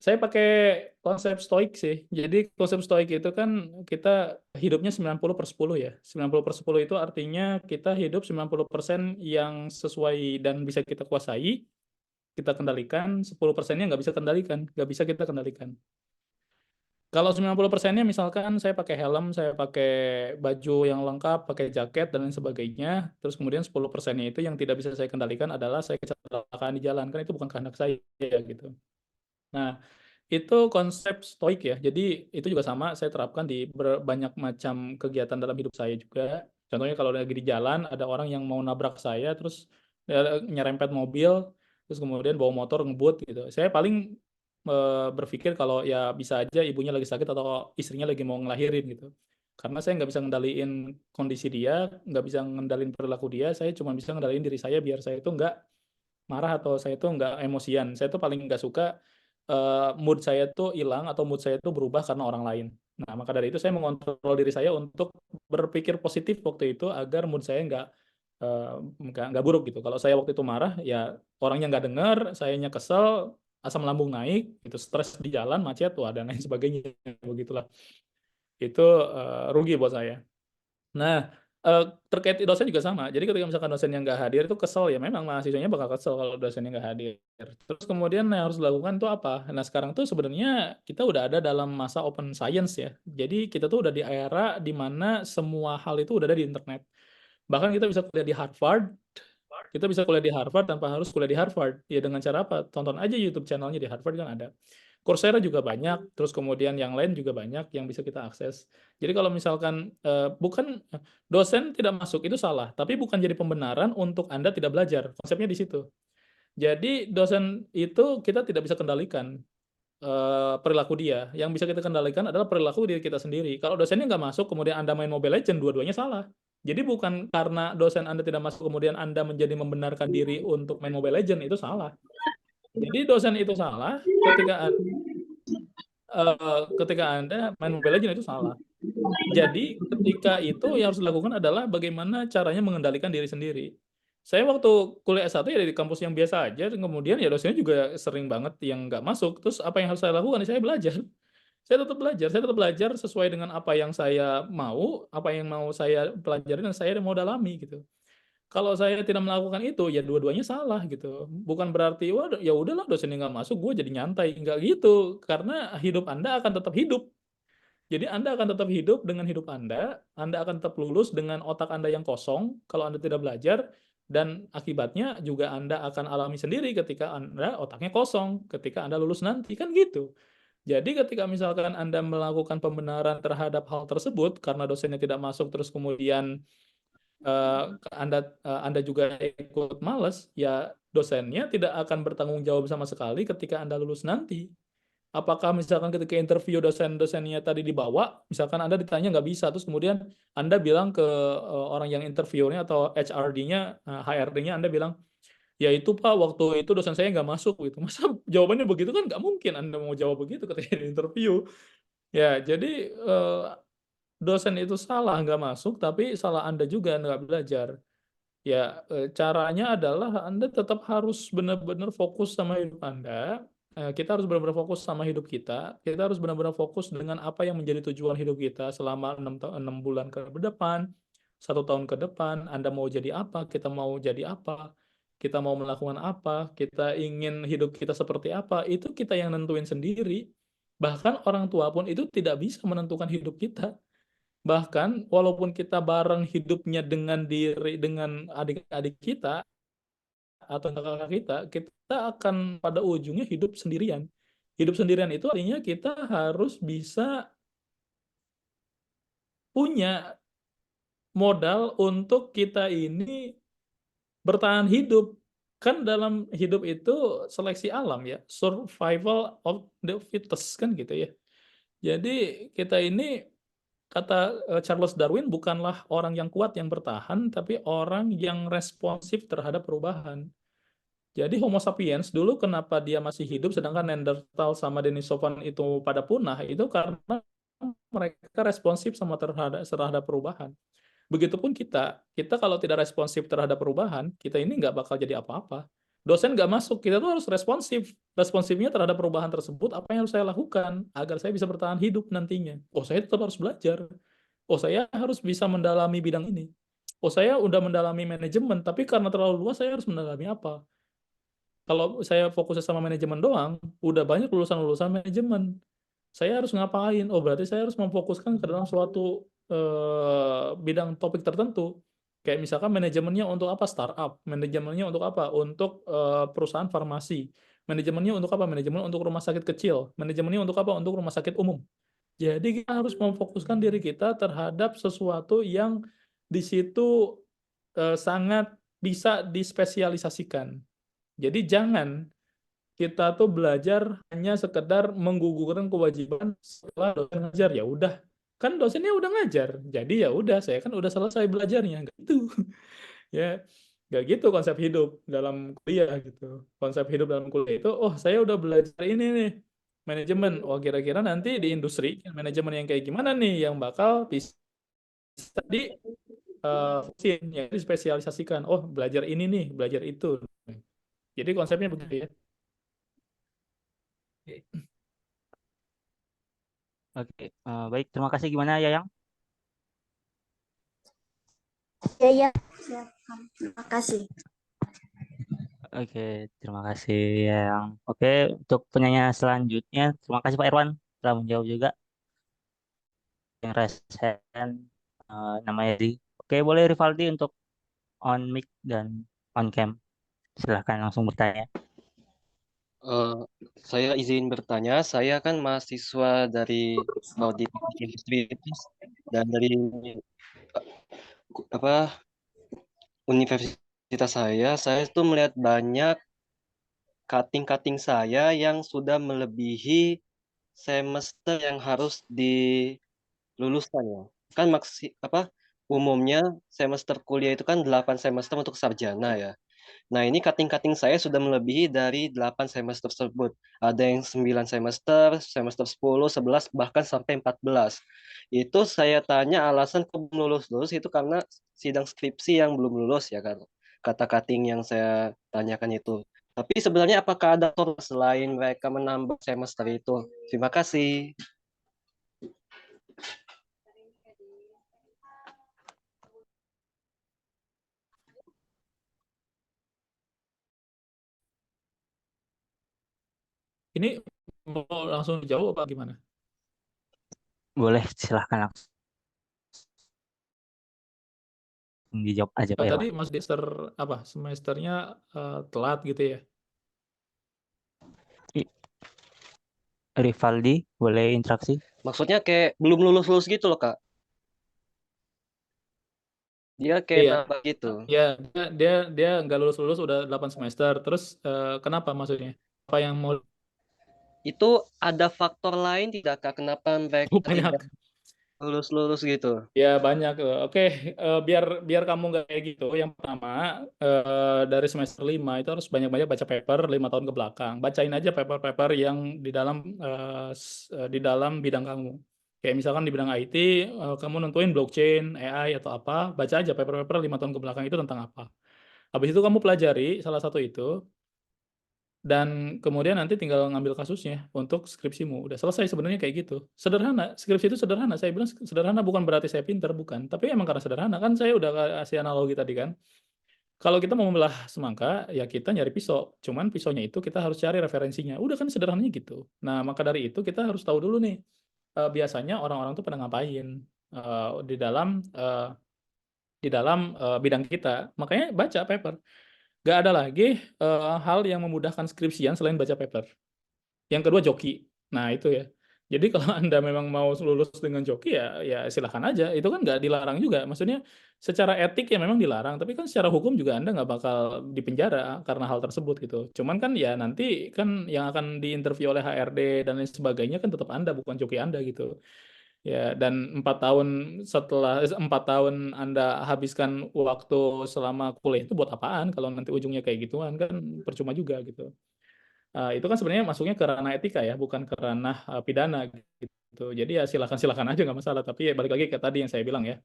Saya pakai konsep stoik sih. Jadi konsep stoik itu kan kita hidupnya 90/10 ya. 90/10 itu artinya kita hidup 90% yang sesuai dan bisa kita kuasai, kita kendalikan, 10%-nya nggak bisa kendalikan, nggak bisa kita kendalikan. Kalau 90%-nya misalkan saya pakai helm, saya pakai baju yang lengkap, pakai jaket dan lain sebagainya, terus kemudian 10%-nya itu yang tidak bisa saya kendalikan adalah saya kecelakaan di jalan, kan itu bukan kehendak saya gitu. Nah, itu konsep stoik ya. Jadi itu juga sama saya terapkan di banyak macam kegiatan dalam hidup saya juga. Contohnya kalau lagi di jalan ada orang yang mau nabrak saya terus nyerempet mobil terus kemudian bawa motor ngebut gitu. Saya paling berpikir kalau ya bisa aja ibunya lagi sakit atau istrinya lagi mau ngelahirin gitu. Karena saya nggak bisa ngendaliin kondisi dia, nggak bisa ngendalin perilaku dia, saya cuma bisa ngendaliin diri saya biar saya itu nggak marah atau saya itu nggak emosian. Saya tuh paling nggak suka mood saya tuh hilang atau mood saya tuh berubah karena orang lain. Nah, maka dari itu saya mengontrol diri saya untuk berpikir positif waktu itu agar mood saya nggak buruk gitu. Kalau saya waktu itu marah, ya orangnya nggak dengar, sayanya kesel, asam lambung naik, itu stres di jalan, macet, tuh dan lain sebagainya. Begitulah. Itu rugi buat saya. Nah, terkait dosen juga sama. Jadi ketika misalkan dosen yang nggak hadir itu kesel ya, memang mahasiswanya bakal kesel kalau dosennya nggak hadir. Terus kemudian yang harus dilakukan itu apa? Nah, sekarang tuh sebenarnya kita udah ada dalam masa open science ya. Jadi kita tuh udah di era di mana semua hal itu udah ada di internet. Bahkan kita bisa kuliah di Harvard, kita bisa kuliah di Harvard tanpa harus kuliah di Harvard. Ya dengan cara apa? Tonton aja YouTube channelnya di Harvard kan ada. Coursera juga banyak, terus kemudian yang lain juga banyak yang bisa kita akses. Jadi kalau misalkan bukan dosen tidak masuk itu salah, tapi bukan jadi pembenaran untuk Anda tidak belajar. Konsepnya di situ. Jadi dosen itu kita tidak bisa kendalikan perilaku dia. Yang bisa kita kendalikan adalah perilaku diri kita sendiri. Kalau dosennya nggak masuk, kemudian Anda main Mobile Legends, dua-duanya salah. Jadi bukan karena dosen Anda tidak masuk, kemudian Anda menjadi membenarkan diri untuk main Mobile Legends, itu salah. Jadi dosen itu salah ketika Anda main Mobile Legends itu salah. Jadi ketika itu yang harus dilakukan adalah bagaimana caranya mengendalikan diri sendiri. Saya waktu kuliah S1 ya di kampus yang biasa aja, dan kemudian ya dosennya juga sering banget yang nggak masuk. Terus apa yang harus saya lakukan? Saya belajar. Saya tetap belajar sesuai dengan apa yang saya mau, apa yang mau saya pelajari dan saya mau dalami gitu. Kalau saya tidak melakukan itu, ya dua-duanya salah gitu. Bukan berarti, wah ya udahlah dosennya nggak masuk, gue jadi nyantai. Nggak gitu, karena hidup Anda akan tetap hidup. Jadi Anda akan tetap hidup dengan hidup Anda akan tetap lulus dengan otak Anda yang kosong kalau Anda tidak belajar, dan akibatnya juga Anda akan alami sendiri ketika Anda otaknya kosong, ketika Anda lulus nanti, kan gitu. Jadi ketika misalkan Anda melakukan pembenaran terhadap hal tersebut karena dosennya tidak masuk terus kemudian Anda juga ikut males, ya dosennya tidak akan bertanggung jawab sama sekali ketika Anda lulus nanti. Apakah misalkan ketika interview dosen-dosennya tadi dibawa, misalkan Anda ditanya nggak bisa, terus kemudian Anda bilang ke orang yang interviewnya atau HRD-nya, HRD-nya Anda bilang, ya itu Pak, waktu itu dosen saya nggak masuk gitu. Masa jawabannya begitu kan nggak mungkin Anda mau jawab begitu ketika di interview. Ya, jadi dosen itu salah nggak masuk, tapi salah Anda juga nggak belajar. Ya, caranya adalah Anda tetap harus benar-benar fokus sama hidup Anda. Kita harus benar-benar fokus sama hidup kita. Kita harus benar-benar fokus dengan apa yang menjadi tujuan hidup kita selama 6 bulan ke depan, 1 tahun ke depan. Anda mau jadi apa? Kita mau jadi apa? kita mau melakukan apa, kita ingin hidup kita seperti apa, itu kita yang nentuin sendiri. Bahkan orang tua pun itu tidak bisa menentukan hidup kita. Bahkan walaupun kita bareng hidupnya dengan adik-adik kita atau kakak kita, kita akan pada ujungnya hidup sendirian. Hidup sendirian itu artinya kita harus bisa punya modal untuk kita ini bertahan hidup. Kan dalam hidup itu seleksi alam ya, survival of the fittest kan gitu ya. Jadi kita ini, kata Charles Darwin, bukanlah orang yang kuat yang bertahan, tapi orang yang responsif terhadap perubahan. Jadi Homo sapiens dulu kenapa dia masih hidup sedangkan Neanderthal sama Denisovan itu pada punah, itu karena mereka responsif sama terhadap perubahan. Begitupun kita kalau tidak responsif terhadap perubahan, kita ini nggak bakal jadi apa-apa. Dosen nggak masuk, kita tuh harus responsif. Responsifnya terhadap perubahan tersebut, apa yang harus saya lakukan agar saya bisa bertahan hidup nantinya. Oh, saya tetap harus belajar. Oh, saya harus bisa mendalami bidang ini. Oh, saya udah mendalami manajemen, tapi karena terlalu luas, saya harus mendalami apa? Kalau saya fokusnya sama manajemen doang, udah banyak lulusan-lulusan manajemen. Saya harus ngapain? Oh, berarti saya harus memfokuskan ke dalam suatu bidang topik tertentu. Kayak misalkan manajemennya untuk apa? Startup. Manajemennya untuk apa? Untuk perusahaan farmasi. Manajemennya untuk apa? Manajemen untuk rumah sakit kecil. Manajemennya untuk apa? Untuk rumah sakit umum. Jadi kita harus memfokuskan diri kita terhadap sesuatu yang di situ sangat bisa dispesialisasikan. Jadi jangan kita tuh belajar hanya sekedar menggugurkan kewajiban setelah dosen ngajar, ya udah, kan dosennya udah ngajar, jadi ya udah, saya kan udah selesai belajarnya, nggak gitu. Ya, nggak gitu konsep hidup dalam kuliah gitu. Konsep hidup dalam kuliah itu, oh saya udah belajar ini nih, manajemen. Oh, kira-kira nanti di industri manajemen yang kayak gimana nih yang bakal bisa di ya, dispesialisasikan. Oh, belajar ini nih, belajar itu. Jadi konsepnya begitu ya. Oke, baik. Terima kasih. Gimana, Yayang? Ya, siap. Terima kasih. Oke, terima kasih, Yayang. Oke, untuk penanya selanjutnya, terima kasih Pak Irwan telah menjawab juga. Yang resen namanya di. Oke, boleh Rivaldi untuk on mic dan on cam. Silahkan langsung bertanya. Eh, saya izin bertanya, saya kan mahasiswa dari Audit Industri dan dari apa universitas saya tuh melihat banyak cutting saya yang sudah melebihi semester yang harus diluluskan ya. Kan umumnya semester kuliah itu kan 8 semester untuk sarjana ya. Nah, ini cutting saya sudah melebihi dari 8 semester tersebut. Ada yang 9 semester, semester 10, 11, bahkan sampai 14. Itu saya tanya alasan kok belum lulus itu karena sidang skripsi yang belum lulus ya kan. Kata cutting yang saya tanyakan itu. Tapi sebenarnya apakah ada faktor selain mereka menambah semester itu? Terima kasih. Ini mau langsung dijawab apa gimana? Boleh, silahkan langsung dijawab aja Pak Irwan. Tadi Mas Dexter apa semesternya telat gitu ya? Rivaldi, boleh interaksi? Maksudnya kayak belum lulus gitu loh, Kak. Dia kayak Iya. nambah gitu. Ya, dia nggak lulus udah 8 semester. Terus kenapa maksudnya? Apa yang mau Itu ada faktor lain tidak, Kak? Kenapa mereka banyak? tidak lulus gitu? Ya banyak. Oke, biar kamu nggak kayak gitu. Yang pertama dari semester 5 itu harus banyak-banyak baca paper 5 tahun ke belakang. Bacain aja paper-paper yang di dalam bidang kamu. Kayak misalkan di bidang IT, kamu nentuin blockchain, AI atau apa, baca aja paper-paper 5 tahun ke belakang itu tentang apa. Habis itu kamu pelajari salah satu itu, dan kemudian nanti tinggal ngambil kasusnya untuk skripsimu. Udah selesai sebenarnya kayak gitu. Sederhana, skripsi itu sederhana. Saya bilang sederhana bukan berarti saya pinter, bukan. Tapi emang karena sederhana, kan saya udah kasih analogi tadi kan. Kalau kita mau membelah semangka, ya kita nyari pisau. Cuman pisaunya itu kita harus cari referensinya. Udah kan sederhananya gitu. Nah, maka dari itu kita harus tahu dulu nih, biasanya orang-orang tuh pada ngapain di dalam bidang kita. Makanya baca paper. Gak ada lagi hal yang memudahkan skripsian selain baca paper. Yang kedua joki. Nah, itu ya. Jadi kalau Anda memang mau lulus dengan joki ya silahkan aja. Itu kan nggak dilarang juga. Maksudnya secara etik ya memang dilarang, tapi kan secara hukum juga Anda nggak bakal dipenjara karena hal tersebut gitu. Cuman kan ya nanti kan yang akan diinterview oleh HRD dan lain sebagainya kan tetap Anda, bukan joki Anda gitu. Ya, dan 4 tahun Anda habiskan waktu selama kuliah itu buat apaan kalau nanti ujungnya kayak gituan kan percuma juga gitu. Itu kan sebenarnya masuknya ke ranah etika ya, bukan ke ranah pidana gitu. Jadi ya silakan-silakan aja nggak masalah. Tapi ya balik lagi ke tadi yang saya bilang ya,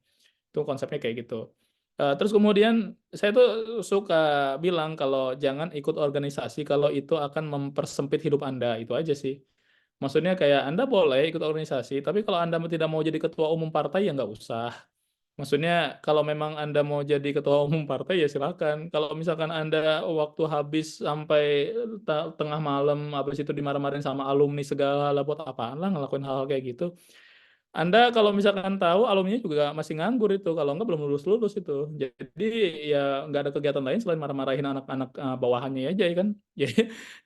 itu konsepnya kayak gitu. Terus kemudian saya tuh suka bilang kalau jangan ikut organisasi kalau itu akan mempersempit hidup Anda, itu aja sih. Maksudnya kayak Anda boleh ikut organisasi, tapi kalau Anda tidak mau jadi ketua umum partai ya nggak usah. Maksudnya kalau memang Anda mau jadi ketua umum partai ya silakan. Kalau misalkan Anda waktu habis sampai tengah malam habis itu dimarah-marahin sama alumni segala buat apaan lah ngelakuin hal-hal kayak gitu. Anda kalau misalkan tahu alumninya juga masih nganggur itu, kalau enggak belum lulus-lulus itu. Jadi ya nggak ada kegiatan lain selain marah-marahin anak-anak bawahannya aja ya kan.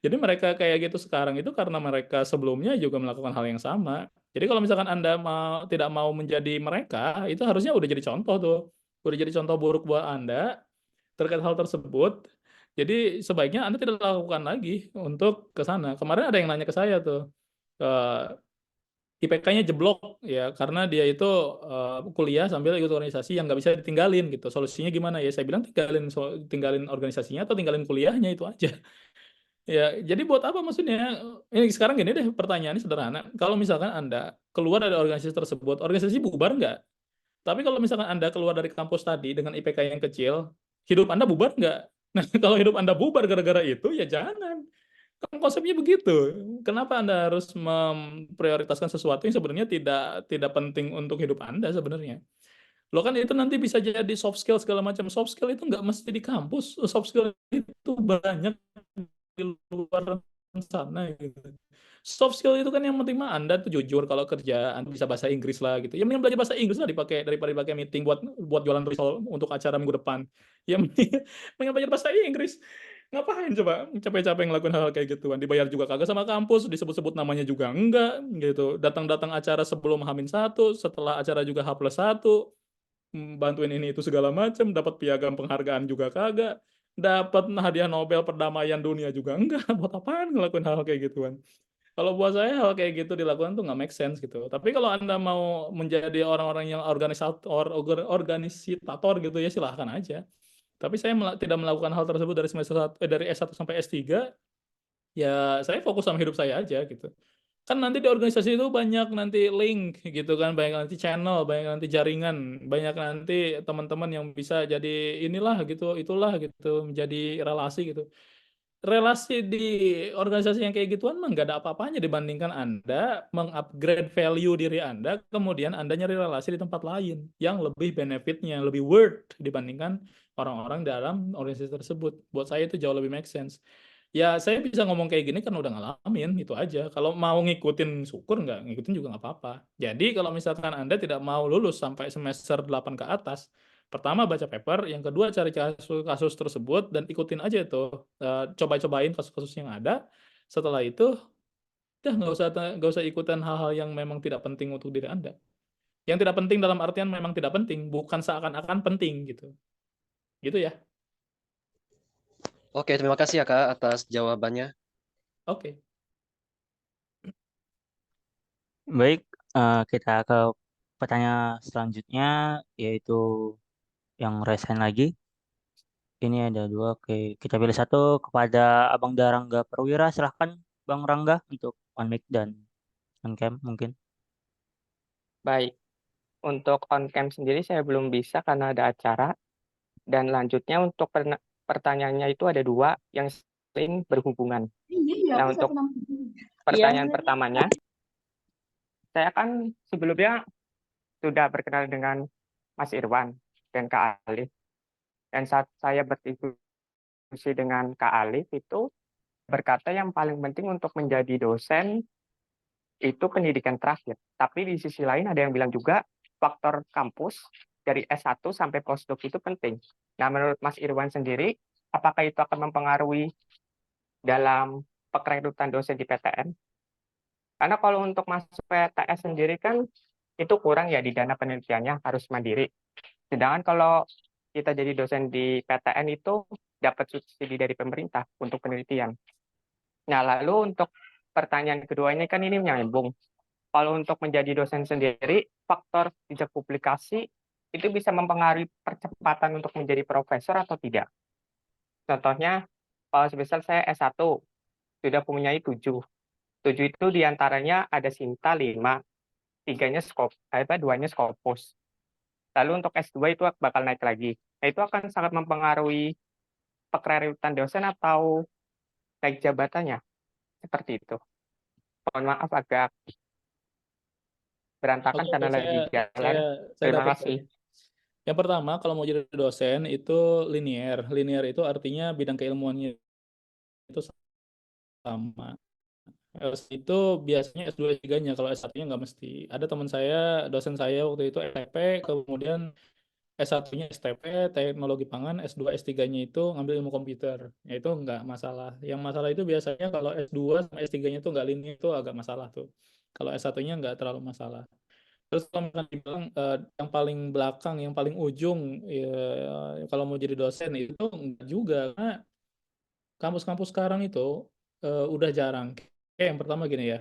Jadi mereka kayak gitu sekarang itu karena mereka sebelumnya juga melakukan hal yang sama. Jadi kalau misalkan Anda tidak mau menjadi mereka, itu harusnya udah jadi contoh tuh. Udah jadi contoh buruk buat Anda terkait hal tersebut. Jadi sebaiknya Anda tidak lakukan lagi untuk ke sana. Kemarin ada yang nanya ke saya tuh, IPK-nya jeblok ya karena dia itu kuliah sambil ikut organisasi yang nggak bisa ditinggalin gitu. Solusinya gimana ya? Saya bilang tinggalin organisasinya atau tinggalin kuliahnya itu aja. Ya, jadi buat apa maksudnya? Ini sekarang gini deh pertanyaannya sederhana. Kalau misalkan Anda keluar dari organisasi tersebut, organisasi bubar nggak? Tapi kalau misalkan Anda keluar dari kampus tadi dengan IPK yang kecil, hidup Anda bubar nggak? Nah, kalau hidup Anda bubar gara-gara itu, ya jangan. Kan konsepnya begitu. Kenapa Anda harus memprioritaskan sesuatu yang sebenarnya tidak tidak penting untuk hidup Anda sebenarnya? Lo kan itu nanti bisa jadi soft skill segala macam. Soft skill itu nggak mesti di kampus. Soft skill itu banyak di luar sana gitu. Soft skill itu kan yang penting mah Anda tuh jujur kalau kerja, Anda bisa bahasa Inggris lah gitu. Ya mending belajar bahasa Inggris lah dipakai daripada dipakai meeting buat jualan risol untuk acara minggu depan. Ya mending belajar bahasa Inggris. Ngapain coba capek-capek ngelakuin hal kayak gituan, dibayar juga kagak sama kampus, disebut-sebut namanya juga enggak gitu. Datang-datang acara sebelum H-1, setelah acara juga H+1, bantuin ini itu segala macam, dapat piagam penghargaan juga kagak, dapat hadiah Nobel perdamaian dunia juga enggak. Buat apaan ngelakuin hal kayak gituan? Kalau buat saya hal kayak gitu dilakukan tuh nggak make sense gitu. Tapi kalau Anda mau menjadi orang-orang yang organisitator gitu ya silahkan aja. Tapi saya tidak melakukan hal tersebut dari dari S1 sampai S3, ya saya fokus sama hidup saya aja gitu. Kan nanti di organisasi itu banyak nanti link gitu kan, banyak nanti channel, banyak nanti jaringan, banyak nanti teman-teman yang bisa jadi inilah gitu, itulah gitu, menjadi relasi gitu. Relasi di organisasi yang kayak gituan mah nggak ada apa-apanya dibandingkan Anda mengupgrade value diri Anda, kemudian Anda nyari relasi di tempat lain yang lebih benefitnya, lebih worth dibandingkan orang-orang dalam organisasi tersebut. Buat saya itu jauh lebih make sense. Ya saya bisa ngomong kayak gini kan udah ngalamin, itu aja. Kalau mau ngikutin syukur, nggak ngikutin juga nggak apa-apa. Jadi kalau misalkan Anda tidak mau lulus sampai semester 8 ke atas, pertama baca paper, yang kedua cari kasus tersebut dan ikutin aja itu, coba-cobain kasus-kasus yang ada. Setelah itu, udah nggak usah ikutan hal-hal yang memang tidak penting untuk diri Anda. Yang tidak penting dalam artian memang tidak penting, bukan seakan-akan penting gitu. Gitu ya. Oke, terima kasih ya Kak atas jawabannya. Oke. Baik, kita ke pertanyaan selanjutnya, yaitu yang resen lagi. Ini ada dua, oke. Kita pilih satu kepada Abang Darangga Perwira. Silahkan Bang Rangga untuk on mic dan on cam mungkin. Baik, untuk on cam sendiri saya belum bisa karena ada acara. Dan lanjutnya untuk pertanyaannya itu ada dua yang saling berhubungan. Nah, untuk pertanyaan pertamanya, saya kan sebelumnya sudah berkenal dengan Mas Irwan dan Kak Alif. Dan saat saya berdiskusi dengan Kak Alif itu berkata yang paling penting untuk menjadi dosen itu pendidikan terakhir. Tapi di sisi lain ada yang bilang juga faktor kampus dari S1 sampai postdoc itu penting. Nah, menurut Mas Irwan sendiri, apakah itu akan mempengaruhi dalam perekrutan dosen di PTN? Karena kalau untuk masuk PTS sendiri kan itu kurang ya di dana penelitiannya, harus mandiri. Sedangkan kalau kita jadi dosen di PTN itu dapat subsidi dari pemerintah untuk penelitian. Nah, lalu untuk pertanyaan kedua ini kan ini menyambung. Kalau untuk menjadi dosen sendiri, faktor jejak publikasi itu bisa mempengaruhi percepatan untuk menjadi profesor atau tidak. Contohnya, kalau semisal saya S1, sudah mempunyai 7. 7 itu diantaranya ada Sinta 5, 2-nya Scopus. Lalu untuk S2 itu bakal naik lagi. Nah, itu akan sangat mempengaruhi perekrutan dosen atau naik jabatannya. Seperti itu. Mohon maaf agak berantakan Oke, karena oke, lagi jalan. saya Terima dapat kasih. poinnya. Yang pertama, kalau mau jadi dosen itu linear. Linear itu artinya bidang keilmuannya itu sama. Itu biasanya S2 S3-nya, kalau S1-nya nggak mesti. Ada teman saya, dosen saya waktu itu STP, kemudian S1-nya STP, teknologi pangan, S2, S3-nya itu ngambil ilmu komputer. Ya itu nggak masalah. Yang masalah itu biasanya kalau S2 sama S3-nya itu nggak linear, itu agak masalah tuh. Kalau S1-nya nggak terlalu masalah. Terus kalau misalkan dibilang yang paling belakang, yang paling ujung, ya, kalau mau jadi dosen itu enggak juga. Karena kampus-kampus sekarang itu udah jarang. Kayak yang pertama gini ya,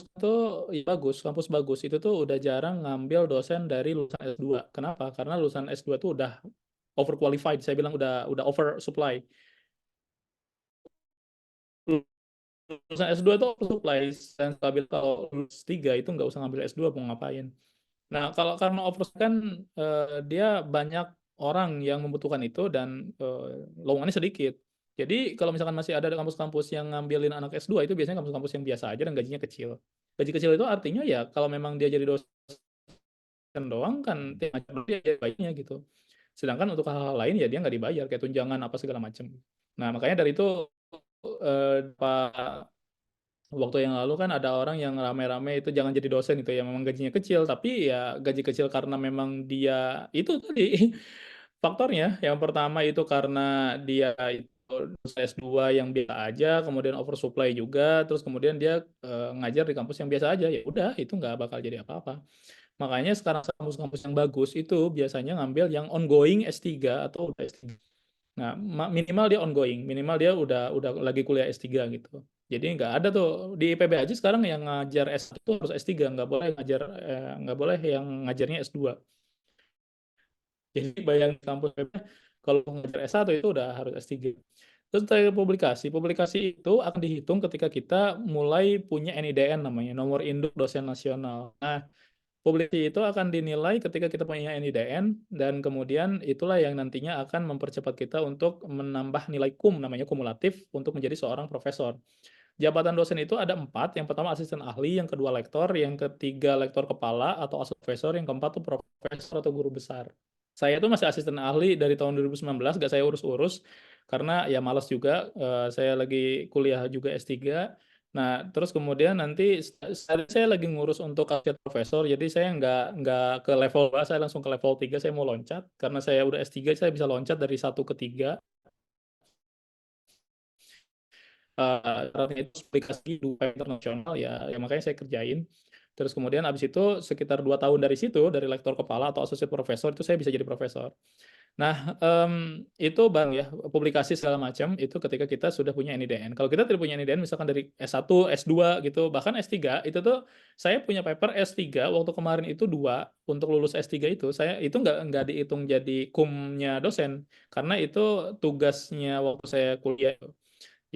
itu ya bagus, kampus bagus itu tuh udah jarang ngambil dosen dari lulusan S2. Kenapa? Karena lulusan S2 tuh udah overqualified, saya bilang udah oversupply. Lulusan S2 tuh oversupply, dan stabil. Kalau lulus 3 itu nggak usah ngambil S2, mau ngapain. Nah, kalau karena oversupply kan dia banyak orang yang membutuhkan itu dan lowongannya sedikit. Jadi kalau misalkan masih ada kampus-kampus yang ngambilin anak S2 itu biasanya kampus-kampus yang biasa aja dan gajinya kecil. Gaji kecil itu artinya ya kalau memang dia jadi dosen doang kan dia jadi baiknya gitu. Sedangkan untuk hal-hal lain ya dia nggak dibayar kayak tunjangan apa segala macam. Nah, makanya dari itu Pak, waktu yang lalu kan ada orang yang rame-rame itu jangan jadi dosen itu ya memang gajinya kecil tapi ya gaji kecil karena memang dia itu tadi faktornya. Yang pertama itu karena dia itu S2 yang biasa aja, kemudian oversupply juga, terus kemudian dia ngajar di kampus yang biasa aja, ya udah itu nggak bakal jadi apa-apa. Makanya sekarang kampus-kampus yang bagus itu biasanya ngambil yang ongoing S3 atau udah S3. Nah, minimal dia ongoing, minimal dia udah lagi kuliah S3 gitu. Jadi nggak ada tuh di IPB aja sekarang yang ngajar S1 itu harus S3, nggak boleh yang ngajarnya S2. Jadi bayangin kampus IPB kalau ngajar S1 itu udah harus S3. Terus dari publikasi, publikasi itu akan dihitung ketika kita mulai punya NIDN namanya, nomor induk dosen nasional. Nah, publikasi itu akan dinilai ketika kita punya NIDN dan kemudian itulah yang nantinya akan mempercepat kita untuk menambah nilai namanya kumulatif untuk menjadi seorang profesor. Jabatan dosen itu ada 4, yang pertama asisten ahli, yang kedua lektor, yang ketiga lektor kepala atau asosiat profesor, yang keempat tuh profesor atau guru besar. Saya tuh masih asisten ahli dari tahun 2019, gak saya urus-urus karena ya malas juga. Saya lagi kuliah juga S3. Nah, terus kemudian nanti saya lagi ngurus untuk asosiat profesor, jadi saya nggak ke level 2, saya langsung ke level 3, saya mau loncat. Karena saya udah S3, saya bisa loncat dari 1 ke 3. Itu aplikasi 2 internasional ya makanya saya kerjain. Terus kemudian abis itu sekitar 2 tahun dari situ, dari lektor kepala atau asosiat profesor, itu saya bisa jadi profesor. Nah, itu bang ya, publikasi segala macam itu ketika kita sudah punya NIDN. Kalau kita tidak punya NIDN, misalkan dari S1, S2 gitu, bahkan S3, itu tuh saya punya paper S3 waktu kemarin itu 2 untuk lulus S3 itu, saya itu nggak dihitung jadi kumnya dosen, karena itu tugasnya waktu saya kuliah.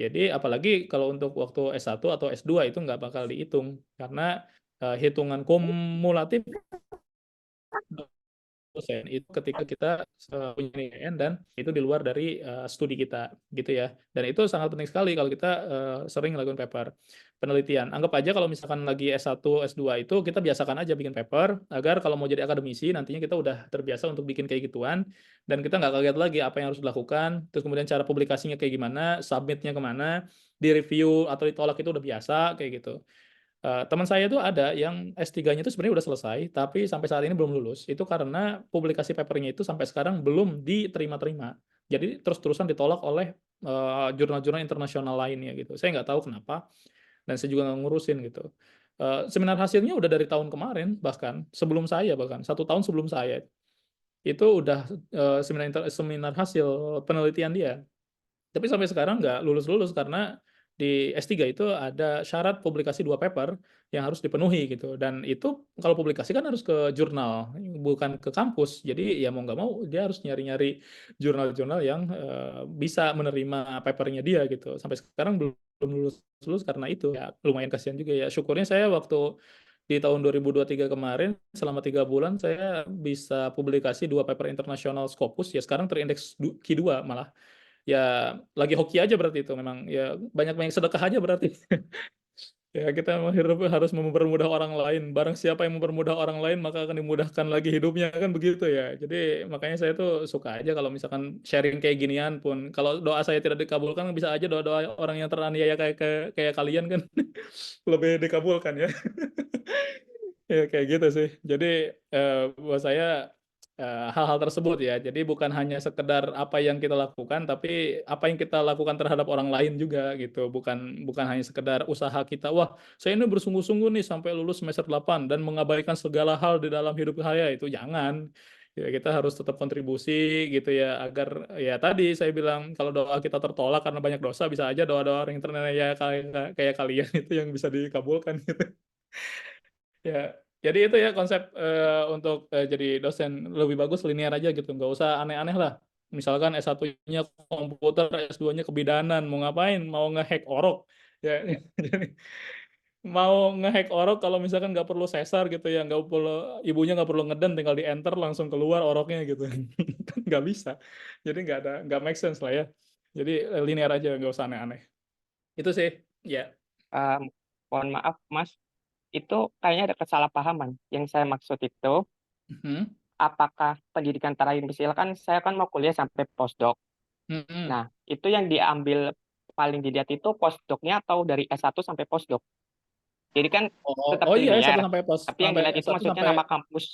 Jadi apalagi kalau untuk waktu S1 atau S2 itu nggak bakal dihitung, karena hitungan kumulatif dosen itu ketika kita punya penilaian dan itu di luar dari studi kita gitu ya. Dan itu sangat penting sekali kalau kita sering melakukan paper penelitian. Anggap aja kalau misalkan lagi S1, S2 itu kita biasakan aja bikin paper agar kalau mau jadi akademisi nantinya kita udah terbiasa untuk bikin kayak gituan dan kita nggak kaget lagi apa yang harus dilakukan, terus kemudian cara publikasinya kayak gimana, submitnya kemana, di review atau ditolak itu udah biasa kayak gitu. Teman saya itu ada yang S3-nya itu sebenarnya udah selesai, tapi sampai saat ini belum lulus. Itu karena publikasi papernya itu sampai sekarang belum diterima-terima. Jadi terus-terusan ditolak oleh jurnal-jurnal internasional lainnya gitu. Saya nggak tahu kenapa, dan saya juga nggak ngurusin gitu. Seminar hasilnya udah dari tahun kemarin, bahkan sebelum saya, bahkan 1 tahun sebelum saya. Itu udah seminar hasil penelitian dia. Tapi sampai sekarang nggak lulus-lulus karena di S3 itu ada syarat publikasi 2 paper yang harus dipenuhi gitu. Dan itu kalau publikasi kan harus ke jurnal, bukan ke kampus. Jadi ya mau nggak mau dia harus nyari-nyari jurnal-jurnal yang bisa menerima papernya dia gitu. Sampai sekarang belum lulus-lulus karena itu. Ya lumayan kasihan juga ya. Syukurnya saya waktu di tahun 2023 kemarin selama 3 bulan saya bisa publikasi 2 paper internasional Scopus ya sekarang terindeks Q2 malah. Ya lagi hoki aja berarti itu memang ya banyak-banyak sedekah aja berarti. Ya kita memang harus mempermudah orang lain. Barang siapa yang mempermudah orang lain maka akan dimudahkan lagi hidupnya kan begitu ya. Jadi makanya saya tuh suka aja kalau misalkan sharing kayak ginian pun. Kalau doa saya tidak dikabulkan bisa aja doa-doa orang yang teraniaya kayak kalian kan lebih dikabulkan ya. Ya kayak gitu sih. Jadi buat saya hal-hal tersebut ya. Jadi bukan hanya sekedar apa yang kita lakukan, tapi apa yang kita lakukan terhadap orang lain juga gitu. Bukan bukan hanya sekedar usaha kita. Wah, saya ini bersungguh-sungguh nih sampai lulus semester 8 dan mengabaikan segala hal di dalam hidup saya itu jangan. Ya kita harus tetap kontribusi gitu ya agar ya tadi saya bilang kalau doa kita tertolak karena banyak dosa bisa aja doa-doa orang internet ya kayak kalian itu yang bisa dikabulkan gitu. Ya, jadi itu ya konsep untuk jadi dosen lebih bagus linear aja gitu, nggak usah aneh-aneh lah. Misalkan S1-nya komputer, S2-nya kebidanan, mau ngapain? Mau ngehack orok, ya. Jadi, mau ngehack orok kalau misalkan nggak perlu sesar gitu ya, nggak perlu ibunya nggak perlu ngeden, tinggal di enter langsung keluar oroknya gitu, kan nggak bisa. Jadi nggak make sense lah ya. Jadi linear aja, nggak usah aneh-aneh. Itu sih, ya. Mohon maaf, Mas, itu kayaknya ada kesalahpahaman. Yang saya maksud itu, Mhm. apakah pendidikan terakhir, misalkan saya kan mau kuliah sampai postdoc. Mhm. Nah, itu yang diambil paling dilihat itu postdoc-nya atau dari S1 sampai postdoc. Jadi kan tetap Oh iya S1 linear, sampai tapi yang dilihat itu S1 maksudnya sampai nama kampus.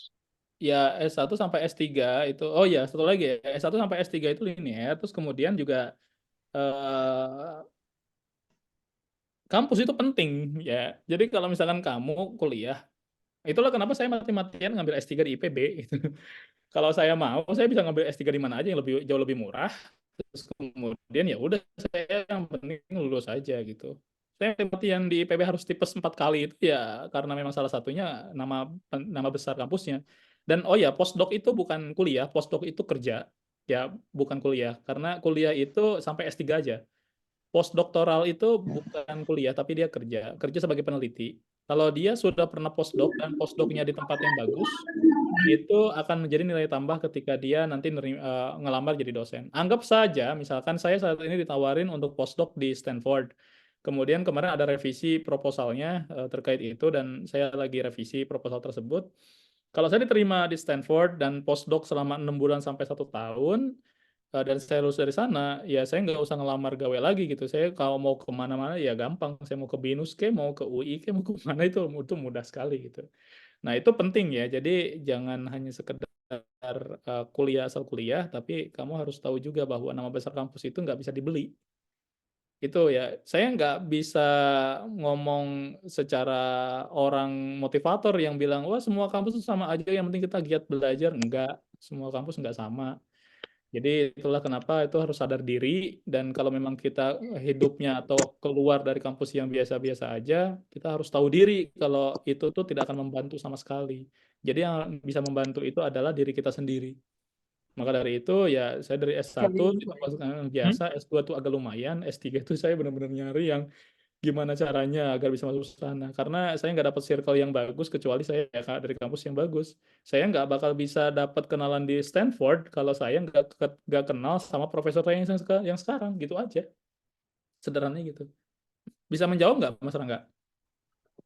ya S1 sampai S3 itu. Oh iya, satu lagi ya. S1 sampai S3 itu linear, terus kemudian juga eh, kampus itu penting ya. Jadi kalau misalkan kamu kuliah, itulah kenapa saya mati-matian ngambil S3 di IPB gitu. Kalau saya mau, saya bisa ngambil S3 di mana aja yang jauh lebih murah. Terus kemudian ya udah saya yang penting lulus aja gitu. Saya mati-matian di IPB harus tipes 4 kali itu ya karena memang salah satunya nama besar kampusnya. Dan oh ya, postdoc itu bukan kuliah, postdoc itu kerja. Ya, bukan kuliah. Karena kuliah itu sampai S3 aja. Postdoktoral itu bukan kuliah, tapi dia kerja. Kerja sebagai peneliti. Kalau dia sudah pernah postdoc dan postdocnya di tempat yang bagus, itu akan menjadi nilai tambah ketika dia nanti ngelamar jadi dosen. Anggap saja, misalkan saya saat ini ditawarin untuk postdoc di Stanford. Kemudian kemarin ada revisi proposalnya terkait itu, dan saya lagi revisi proposal tersebut. Kalau saya diterima di Stanford dan postdoc selama 6 bulan sampai 1 tahun, dan saya lulus dari sana, ya saya nggak usah ngelamar gawe lagi gitu. Saya kalau mau kemana-mana ya gampang. Saya mau ke BINUS ke, mau ke UI ke, mau ke mana itu mudah sekali gitu. Nah, itu penting ya. Jadi jangan hanya sekedar kuliah asal kuliah, tapi kamu harus tahu juga bahwa nama besar kampus itu nggak bisa dibeli. Itu ya, saya nggak bisa ngomong secara orang motivator yang bilang, wah semua kampus itu sama aja, yang penting kita giat belajar. Enggak, semua kampus nggak sama. Jadi itulah kenapa itu harus sadar diri, dan kalau memang kita hidupnya atau keluar dari kampus yang biasa-biasa aja, kita harus tahu diri kalau itu tuh tidak akan membantu sama sekali. Jadi yang bisa membantu itu adalah diri kita sendiri. Maka dari itu ya saya dari S1 itu biasa, S2 tuh agak lumayan, S3 itu saya benar-benar nyari yang gimana caranya agar bisa masuk sana. Karena saya nggak dapat circle yang bagus kecuali saya ya, Kak, dari kampus yang bagus. Saya nggak bakal bisa dapat kenalan di Stanford kalau saya nggak kenal sama profesor saya yang sekarang, gitu aja. Sederhananya gitu. Bisa menjawab nggak, Mas Rangga?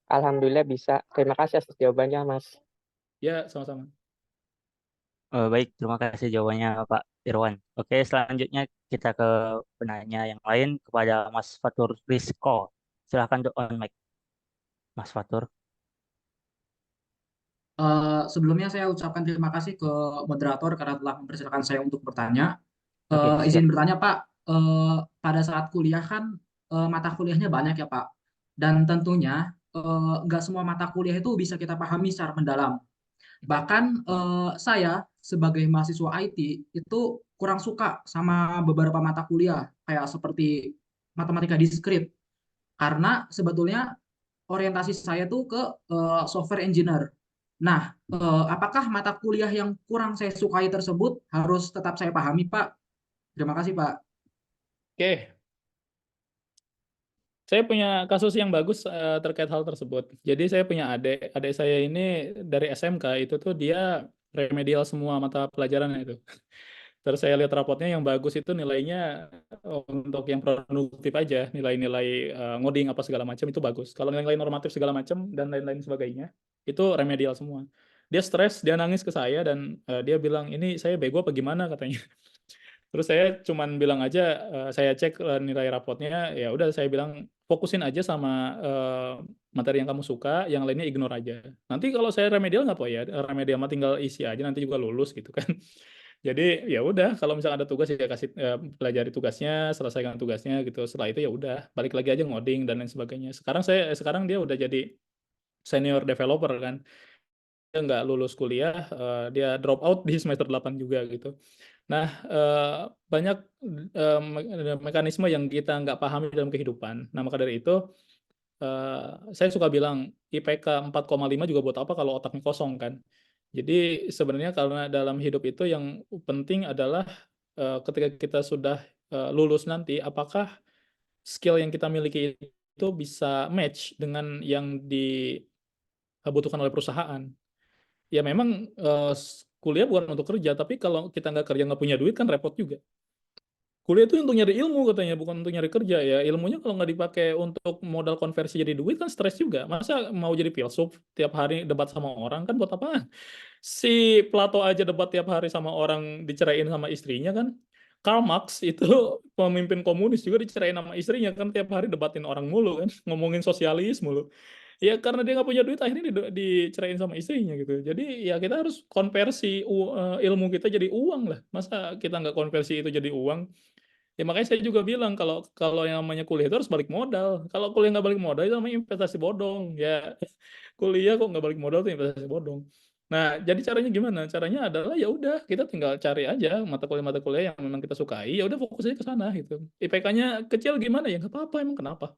Alhamdulillah bisa. Terima kasih atas jawabannya, Mas. Ya, sama-sama. Baik, terima kasih jawabannya Pak Irwan. Oke, selanjutnya kita ke penanya yang lain kepada Mas Fatur Rizko. Silahkan on mic, Mas Fatur. Sebelumnya saya ucapkan terima kasih ke moderator karena telah mempersilahkan saya untuk bertanya. Oke, Izin siap. bertanya Pak, pada saat kuliah kan mata kuliahnya banyak ya Pak, dan tentunya nggak semua mata kuliah itu bisa kita pahami secara mendalam. Bahkan saya sebagai mahasiswa IT itu kurang suka sama beberapa mata kuliah kayak seperti matematika diskrit, karena sebetulnya orientasi saya tuh ke software engineer. Nah, apakah mata kuliah yang kurang saya sukai tersebut harus tetap saya pahami, Pak? Terima kasih, Pak. Oke, saya punya kasus yang bagus terkait hal tersebut. Jadi saya punya adik saya ini dari SMK itu tuh dia remedial semua mata pelajaran itu. Terus saya lihat rapotnya yang bagus itu nilainya untuk yang produktif aja, nilai-nilai ngoding apa segala macam itu bagus. Kalau nilai normatif segala macam dan lain-lain sebagainya, itu remedial semua. Dia stres, dia nangis ke saya dan dia bilang, ini saya bego apa gimana katanya. Terus saya cuman bilang aja, saya cek nilai rapotnya, ya udah saya bilang fokusin aja sama materi yang kamu suka, yang lainnya ignore aja. Nanti kalau saya remedial nggak apa ya, remedial mah tinggal isi aja, nanti juga lulus gitu kan. Jadi ya udah, kalau misalnya ada tugas ya kasih pelajari tugasnya, selesaikan tugasnya gitu. Setelah itu ya udah, balik lagi aja ngoding dan lain sebagainya. Sekarang dia udah jadi senior developer kan. Dia nggak lulus kuliah, dia drop out di semester 8 juga gitu. Nah, banyak mekanisme yang kita nggak pahami dalam kehidupan. Nah, maka dari itu saya suka bilang IPK 4,5 juga buat apa kalau otaknya kosong kan. Jadi sebenarnya karena dalam hidup itu yang penting adalah ketika kita sudah lulus nanti, apakah skill yang kita miliki itu bisa match dengan yang dibutuhkan oleh perusahaan. Ya memang kuliah bukan untuk kerja, tapi kalau kita nggak kerja nggak punya duit kan repot juga. Kuliah itu untuk nyari ilmu katanya, bukan untuk nyari kerja ya. Ilmunya kalau nggak dipakai untuk modal konversi jadi duit kan stres juga. Masa mau jadi filsuf tiap hari debat sama orang kan buat apa? Si Plato aja debat tiap hari sama orang diceraiin sama istrinya kan. Karl Marx itu pemimpin komunis juga diceraiin sama istrinya kan tiap hari debatin orang mulu kan, ngomongin sosialis mulu. Ya karena dia nggak punya duit akhirnya diceraiin sama istrinya gitu. Jadi ya kita harus konversi ilmu kita jadi uang lah. Masa kita nggak konversi itu jadi uang? Ya makanya saya juga bilang kalau kalau yang namanya kuliah itu harus balik modal. Kalau kuliah nggak balik modal itu namanya investasi bodong. Ya kuliah kok nggak balik modal itu investasi bodong. Nah, jadi caranya gimana? Caranya adalah ya udah kita tinggal cari aja mata kuliah yang memang kita sukai. Ya udah fokus aja ke sana gitu. IPK-nya kecil gimana ya? Nggak apa-apa emang kenapa?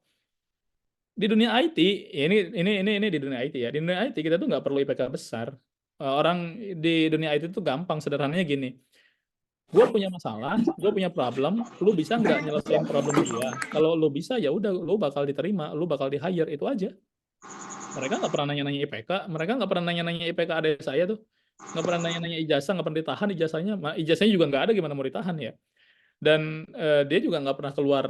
Di dunia IT, ya ini di dunia IT ya. Di dunia IT kita tuh nggak perlu IPK besar. Orang di dunia IT itu gampang, sederhananya gini. Gue punya masalah, gue punya problem, lu bisa nggak nyelesain problem dia? Kalau lu bisa, ya udah, lu bakal diterima, lu bakal di hire, itu aja. Mereka nggak pernah nanya-nanya IPK, mereka nggak pernah nanya-nanya IPK adik saya tuh, nggak pernah nanya-nanya ijazah, nggak pernah ditahan ijazahnya, ijazahnya juga nggak ada, gimana mau ditahan ya? Dan dia juga nggak pernah keluar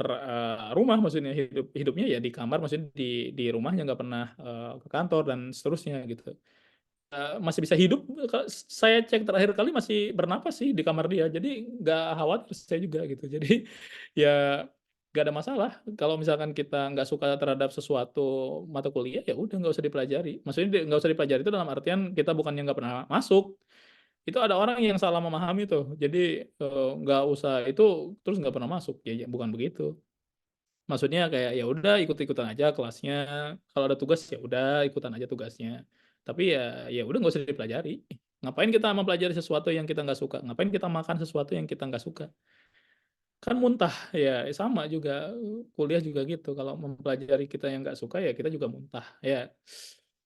rumah, maksudnya hidupnya ya di kamar, maksudnya di rumahnya nggak pernah ke kantor dan seterusnya gitu. Masih bisa hidup, saya cek terakhir kali masih bernapas sih di kamar dia, jadi nggak khawatir saya juga gitu. Jadi ya nggak ada masalah kalau misalkan kita nggak suka terhadap sesuatu mata kuliah, ya udah nggak usah dipelajari. Maksudnya nggak usah dipelajari itu dalam artian kita bukannya nggak pernah masuk. Itu ada orang yang salah memahami tuh. Jadi nggak usah itu terus nggak pernah masuk. Ya bukan begitu. Maksudnya kayak ya udah ikut-ikutan aja kelasnya. Kalau ada tugas ya udah ikutan aja tugasnya. Tapi ya udah nggak usah dipelajari. Ngapain kita mempelajari sesuatu yang kita nggak suka? Ngapain kita makan sesuatu yang kita nggak suka? Kan muntah ya sama juga kuliah juga gitu. Kalau mempelajari kita yang nggak suka ya kita juga muntah ya.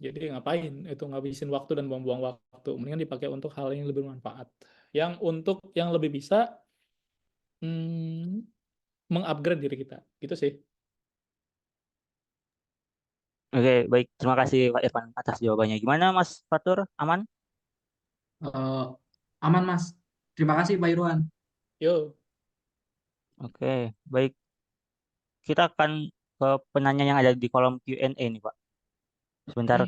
Jadi ngapain itu ngabisin waktu dan buang-buang waktu? Mendingan dipakai untuk hal yang lebih bermanfaat. Yang untuk yang lebih bisa mengupgrade diri kita. Gitu sih. Oke, baik. Terima kasih Pak Irfan atas jawabannya. Gimana Mas Fatur? Aman? Eh, aman, Mas. Terima kasih, Pak Irwan. Yuk. Oke, baik. Kita akan ke penanya yang ada di kolom Q&A nih, Pak. Sebentar,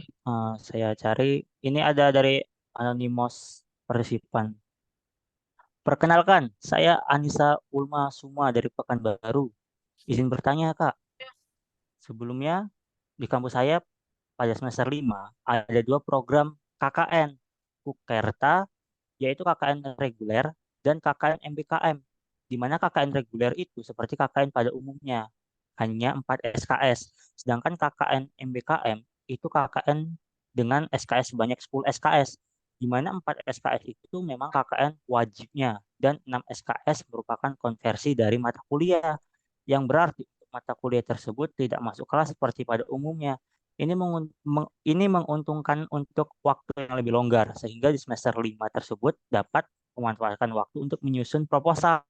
saya cari. Ini ada dari Anonymous Partisipan. Perkenalkan, saya Anissa Ulma Suma dari Pekanbaru. Izin bertanya, Kak. Sebelumnya, di kampus saya pada semester 5 ada dua program KKN. Kukerta, yaitu KKN reguler, dan KKN MBKM. Di mana KKN reguler itu seperti KKN pada umumnya, hanya 4 SKS. Sedangkan KKN MBKM itu KKN dengan SKS sebanyak 10 SKS. Di mana 4 SKS itu memang KKN wajibnya, dan 6 SKS merupakan konversi dari mata kuliah, yang berarti mata kuliah tersebut tidak masuk kelas seperti pada umumnya. Ini menguntungkan untuk waktu yang lebih longgar, sehingga di semester 5 tersebut dapat memanfaatkan waktu untuk menyusun proposal